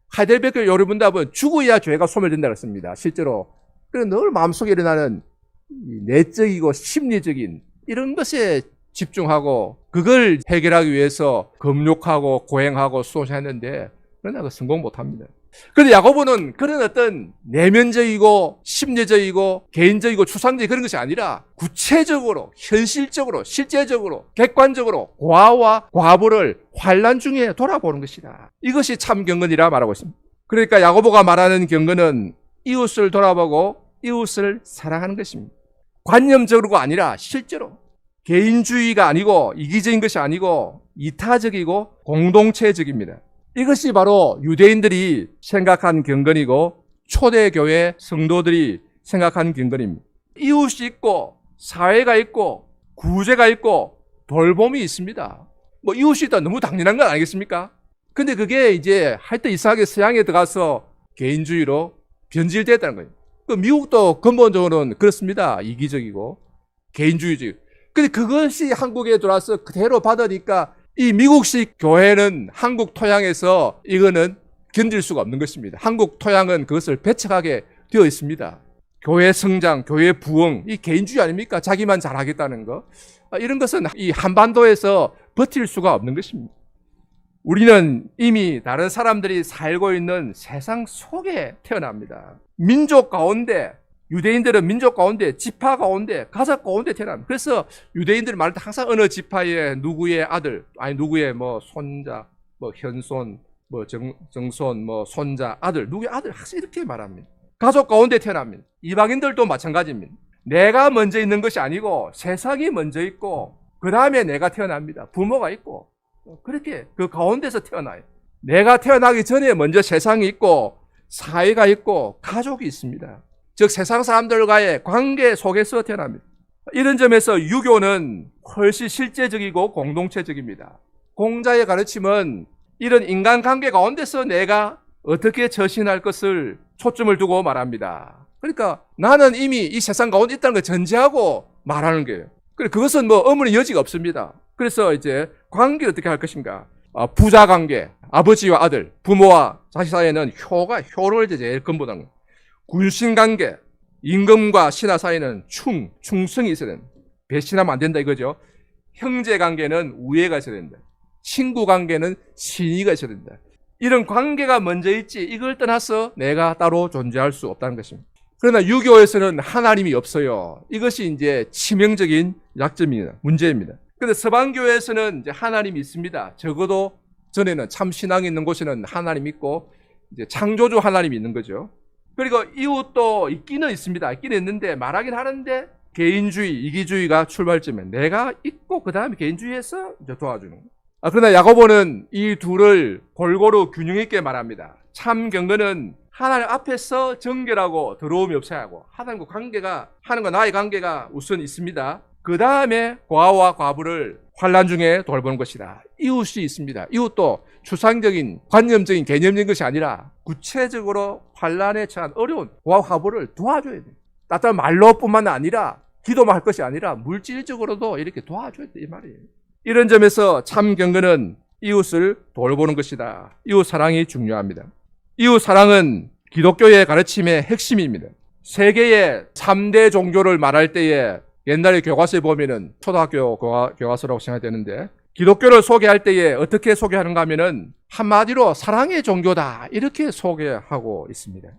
하이델베르크 요르분답은 죽어야 죄가 소멸된다고 했습니다. 실제로. 그래서 늘 마음속에 일어나는 내적이고 심리적인 이런 것에 집중하고 그걸 해결하기 위해서 금욕하고 고행하고 수호했는데 그러나 그 성공 못합니다. 그런데 야고보는 그런 어떤 내면적이고 심리적이고 개인적이고 추상적인 그런 것이 아니라 구체적으로 현실적으로 실제적으로 객관적으로 고아와 과부를 환난 중에 돌아보는 것이다. 이것이 참 경건이라 말하고 있습니다. 그러니까 야고보가 말하는 경건은 이웃을 돌아보고 이웃을 사랑하는 것입니다. 관념적으로가 아니라 실제로 개인주의가 아니고 이기적인 것이 아니고 이타적이고 공동체적입니다. 이것이 바로 유대인들이 생각한 경건이고 초대교회 성도들이 생각한 경건입니다. 이웃이 있고 사회가 있고 구제가 있고 돌봄이 있습니다. 이웃이 있다 너무 당연한 건 아니겠습니까? 근데 그게 이제 하여튼 이상하게 서양에 들어가서 개인주의로 변질됐다는 거예요. 미국도 근본적으로는 그렇습니다. 이기적이고 개인주의적. 근데 그것이 한국에 들어와서 그대로 받으니까 이 미국식 교회는 한국 토양에서 이거는 견딜 수가 없는 것입니다. 한국 토양은 그것을 배척하게 되어 있습니다. 교회 성장, 교회 부흥, 이 개인주의 아닙니까? 자기만 잘하겠다는 거. 이런 것은 이 한반도에서 버틸 수가 없는 것입니다. 우리는 이미 다른 사람들이 살고 있는 세상 속에 태어납니다. 민족 가운데 유대인들은 민족 가운데 지파 가운데 가족 가운데 태어납니다. 그래서 유대인들이 말할 때 항상 어느 지파의 누구의 아들 아니 누구의 손자 현손 정손 손자 아들 누구의 아들 항상 이렇게 말합니다. 가족 가운데 태어납니다. 이방인들도 마찬가지입니다. 내가 먼저 있는 것이 아니고 세상이 먼저 있고 그 다음에 내가 태어납니다. 부모가 있고 그렇게 그 가운데서 태어나요. 내가 태어나기 전에 먼저 세상이 있고 사회가 있고 가족이 있습니다. 즉 세상 사람들과의 관계 속에서 태어납니다. 이런 점에서 유교는 훨씬 실제적이고 공동체적입니다. 공자의 가르침은 이런 인간관계 가운데서 내가 어떻게 처신할 것을 초점을 두고 말합니다. 그러니까 나는 이미 이 세상 가운데 있다는 걸 전제하고 말하는 거예요. 그것은 어머니 여지가 없습니다. 그래서 이제 관계를 어떻게 할 것인가. 부자 관계, 아버지와 아들, 부모와 자식 사이에는 효를 제일 근본한 거예요. 군신관계, 임금과 신하 사이는 충성이 있어야 된다. 배신하면 안 된다 이거죠. 형제관계는 우애가 있어야 된다. 친구관계는 신의가 있어야 된다. 이런 관계가 먼저 있지 이걸 떠나서 내가 따로 존재할 수 없다는 것입니다. 그러나 유교에서는 하나님이 없어요. 이것이 이제 치명적인 약점입니다. 문제입니다. 그런데 서방교회에서는 이제 하나님이 있습니다. 적어도 전에는 참 신앙이 있는 곳에는 하나님이 있고 이제 창조주 하나님이 있는 거죠. 그리고 이웃도 있기는 있습니다. 있기는 있는데 말하긴 하는데 개인주의, 이기주의가 출발점에 내가 있고 그 다음에 개인주의에서 이제 도와주는 거예요. 그러나 야고보는 이 둘을 골고루 균형 있게 말합니다. 참 경건은 하나님 앞에서 정결하고 더러움이 없어야 하고 하나님과 관계가 하나님과 나의 관계가 우선 있습니다. 그 다음에 과와 과부를 환난 중에 돌보는 것이다. 이웃이 있습니다. 이웃도 추상적인 관념적인 개념적인 것이 아니라 구체적으로 환난에 처한 어려운 과와 과부를 도와줘야 돼. 따뜻한 말로뿐만 아니라 기도만 할 것이 아니라 물질적으로도 이렇게 도와줘야 돼 이 말이에요. 이런 점에서 참 경건은 이웃을 돌보는 것이다. 이웃 사랑이 중요합니다. 이웃 사랑은 기독교의 가르침의 핵심입니다. 세계의 3대 종교를 말할 때에 옛날에 교과서에 보면은 초등학교 교과서라고 생각되는데 기독교를 소개할 때에 어떻게 소개하는가 하면은 한마디로 사랑의 종교다 이렇게 소개하고 있습니다.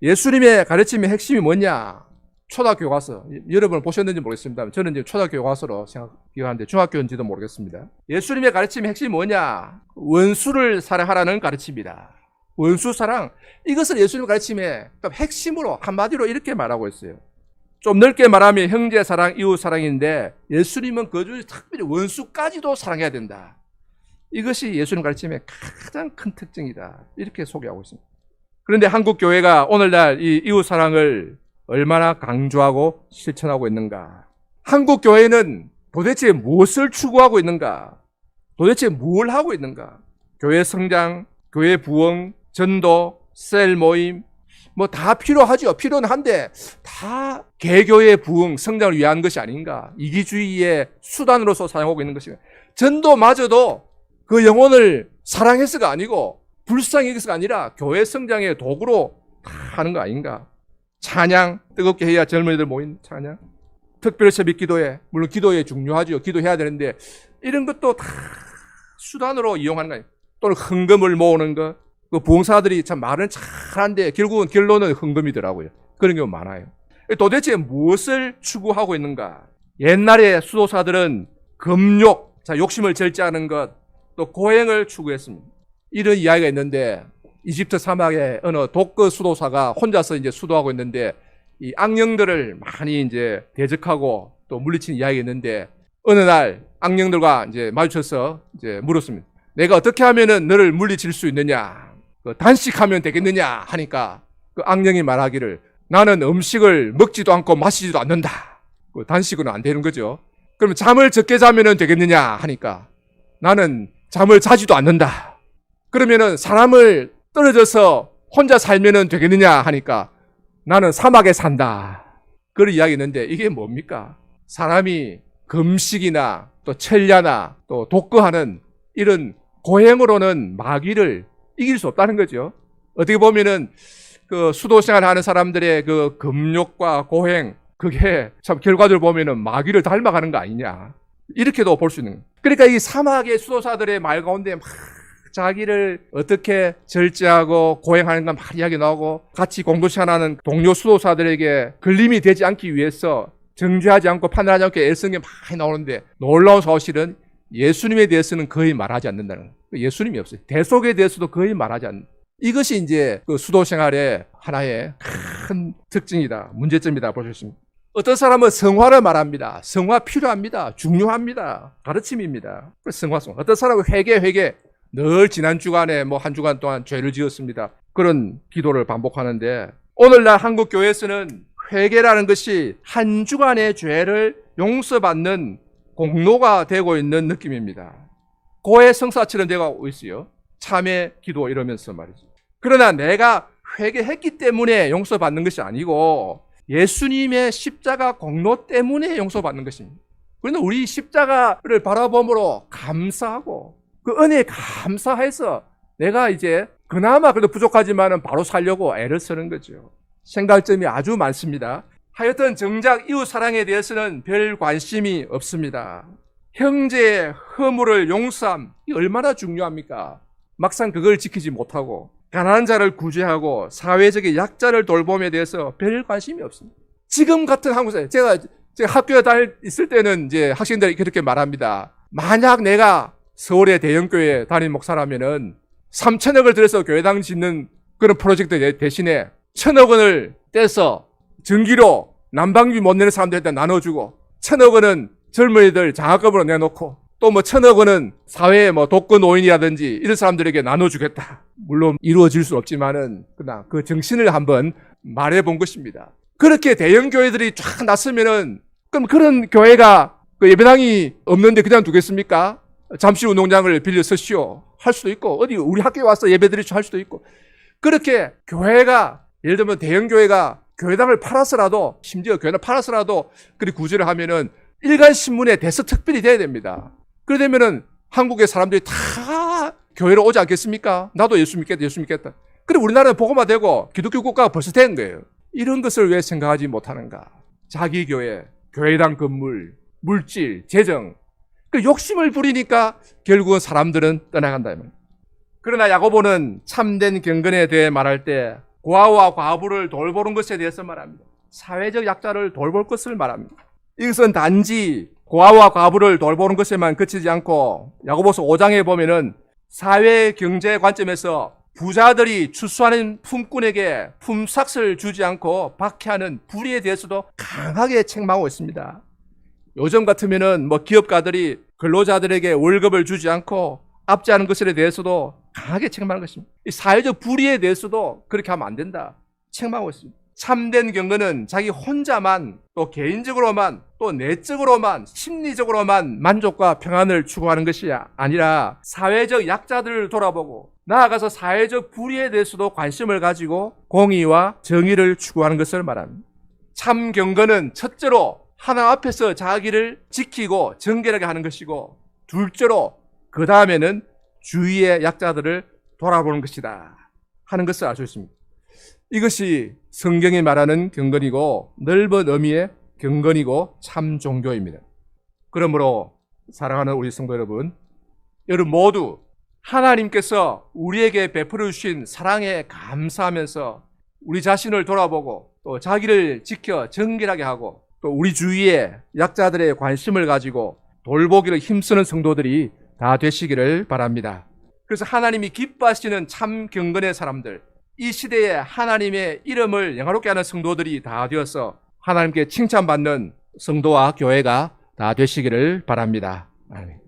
예수님의 가르침의 핵심이 뭐냐? 초등학교 교과서. 여러분 보셨는지 모르겠습니다. 저는 이제 초등학교 교과서로 생각하는데 중학교인지도 모르겠습니다. 예수님의 가르침의 핵심이 뭐냐? 원수를 사랑하라는 가르침이다. 원수 사랑. 이것을 예수님의 가르침의 핵심으로 한마디로 이렇게 말하고 있어요. 좀 넓게 말하면 형제 사랑, 이웃 사랑인데 예수님은 그 중에 특별히 원수까지도 사랑해야 된다. 이것이 예수님 가르침의 가장 큰 특징이다. 이렇게 소개하고 있습니다. 그런데 한국 교회가 오늘날 이 이웃 사랑을 얼마나 강조하고 실천하고 있는가? 한국 교회는 도대체 무엇을 추구하고 있는가? 도대체 뭘 하고 있는가? 교회 성장, 교회 부흥, 전도, 셀 모임, 뭐 다 필요하죠. 필요는 한데 다 개교의 부흥, 성장을 위한 것이 아닌가? 이기주의의 수단으로서 사용하고 있는 것이가 전도마저도 그 영혼을 사랑해서가 아니고 불쌍히 여기서가 아니라 교회 성장의 도구로 다 하는 거 아닌가? 찬양, 뜨겁게 해야 젊은이들 모인 찬양. 특별세비 기도회, 물론 기도회 중요하죠. 기도해야 되는데 이런 것도 다 수단으로 이용하는 거예요. 또는 헌금을 모으는 것. 그 부흥사들이 참 말은 잘한데 결국은 결론은 헌금이더라고요. 그런 경우 많아요. 도대체 무엇을 추구하고 있는가? 옛날에 수도사들은 금욕, 욕심을 절제하는 것, 또 고행을 추구했습니다. 이런 이야기가 있는데 이집트 사막에 어느 독거 수도사가 혼자서 이제 수도하고 있는데 이 악령들을 많이 이제 대적하고 또 물리치는 이야기가 있는데 어느 날 악령들과 이제 마주쳐서 이제 물었습니다. 내가 어떻게 하면은 너를 물리칠 수 있느냐? 단식하면 되겠느냐? 하니까 그 악령이 말하기를 나는 음식을 먹지도 않고 마시지도 않는다. 단식은 안 되는 거죠. 그럼 잠을 적게 자면 되겠느냐? 하니까 나는 잠을 자지도 않는다. 그러면은 사람을 떨어져서 혼자 살면 되겠느냐? 하니까 나는 사막에 산다. 그런 이야기 있는데 이게 뭡니까? 사람이 금식이나 또 천야나 또 독거하는 이런 고행으로는 마귀를 이길 수 없다는 거죠. 어떻게 보면은 그 수도 생활하는 사람들의 그 금욕과 고행, 그게 참 결과적으로 보면은 마귀를 닮아가는 거 아니냐. 이렇게도 볼 수 있는 거예요. 그러니까 이 사막의 수도사들의 말 가운데 막 자기를 어떻게 절제하고 고행하는가 막 이야기 나오고 같이 공동 생활하는 동료 수도사들에게 걸림이 되지 않기 위해서 정죄하지 않고 판단하지 않고 애쓰는 게 많이 나오는데 놀라운 사실은 예수님에 대해서는 거의 말하지 않는다는 거예요. 예수님이 없어요. 대속에 대해서도 거의 말하지 않는. 이것이 이제 그 수도 생활의 하나의 큰 특징이다. 문제점이다 볼 수 있습니다. 어떤 사람은 성화를 말합니다. 성화 필요합니다. 중요합니다. 가르침입니다. 성화성. 어떤 사람은 회개. 늘 지난 주간에 뭐 한 주간 동안 죄를 지었습니다. 그런 기도를 반복하는데 오늘날 한국 교회에서는 회개라는 것이 한 주간의 죄를 용서받는 공로가 되고 있는 느낌입니다. 고해 성사처럼 되고 있어요. 참회, 기도 이러면서 말이죠. 그러나 내가 회개했기 때문에 용서받는 것이 아니고 예수님의 십자가 공로 때문에 용서받는 것입니다. 그런데 우리 십자가를 바라봄으로 감사하고 그 은혜에 감사해서 내가 이제 그나마 그래도 부족하지만은 바로 살려고 애를 쓰는 거죠. 생각할 점이 아주 많습니다. 하여튼 정작 이웃 사랑에 대해서는 별 관심이 없습니다. 형제의 허물을 용서함, 이 얼마나 중요합니까? 막상 그걸 지키지 못하고 가난한 자를 구제하고 사회적인 약자를 돌봄에 대해서 별 관심이 없습니다. 지금 같은 한국사회, 제가 학교에 있을 때는 이제 학생들이 그렇게 말합니다. 만약 내가 서울의 대형교회 담임 목사라면은 3천억을 들여서 교회당 짓는 그런 프로젝트 대신에 1,000억 원을 떼서 전기료 난방비 못 내는 사람들한테 나눠주고 1,000억 원은 젊은이들 장학금으로 내놓고 또 뭐 1,000억 원은 사회에 뭐 독거노인이라든지 이런 사람들에게 나눠주겠다. 물론 이루어질 수 없지만은 그냥 그 정신을 한번 말해본 것입니다. 그렇게 대형 교회들이 쫙 났으면은 그럼 그런 교회가 그 예배당이 없는데 그냥 두겠습니까? 잠시 운동장을 빌려 서시오 할 수도 있고 어디 우리 학교에 와서 예배드리시오 할 수도 있고 그렇게 교회가 예를 들면 대형 교회가 교회당을 팔아서라도 심지어 교회를 팔아서라도 그렇게 구제를 하면은 일간 신문에 대서특필이 돼야 됩니다. 그래 되면은 한국의 사람들이 다 교회로 오지 않겠습니까? 나도 예수 믿겠다, 예수 믿겠다. 그래 우리나라는 복음화 되고 기독교 국가가 벌써 된 거예요. 이런 것을 왜 생각하지 못하는가? 자기 교회, 교회당 건물, 물질, 재정, 그 욕심을 부리니까 결국은 사람들은 떠나간다. 그러나 야고보는 참된 경건에 대해 말할 때 고아와 과부를 돌보는 것에 대해서 말합니다. 사회적 약자를 돌볼 것을 말합니다. 이것은 단지 고아와 과부를 돌보는 것에만 그치지 않고 야고보서 5장에 보면은 사회 경제 관점에서 부자들이 추수하는 품꾼에게 품삯을 주지 않고 박해하는 불의에 대해서도 강하게 책망하고 있습니다. 요즘 같으면은 뭐 기업가들이 근로자들에게 월급을 주지 않고 압제하는 것에 대해서도 강하게 책망하는 것입니다. 이 사회적 불의에 대해서도 그렇게 하면 안 된다. 책망하고 있습니다. 참된 경건은 자기 혼자만 또 개인적으로만 또 내적으로만 심리적으로만 만족과 평안을 추구하는 것이 아니라 사회적 약자들을 돌아보고 나아가서 사회적 불의에 대해서도 관심을 가지고 공의와 정의를 추구하는 것을 말합니다. 참 경건은 첫째로 하나님 앞에서 자기를 지키고 정결하게 하는 것이고 둘째로 그 다음에는 주위의 약자들을 돌아보는 것이다 하는 것을 알 수 있습니다. 이것이 성경이 말하는 경건이고 넓은 의미의 경건이고 참 종교입니다. 그러므로 사랑하는 우리 성도 여러분 모두 하나님께서 우리에게 베풀어 주신 사랑에 감사하면서 우리 자신을 돌아보고 또 자기를 지켜 정결하게 하고 또 우리 주위의 약자들의 관심을 가지고 돌보기를 힘쓰는 성도들이 다 되시기를 바랍니다. 그래서 하나님이 기뻐하시는 참 경건의 사람들, 이 시대에 하나님의 이름을 영화롭게 하는 성도들이 다 되어서 하나님께 칭찬받는 성도와 교회가 다 되시기를 바랍니다. 아멘.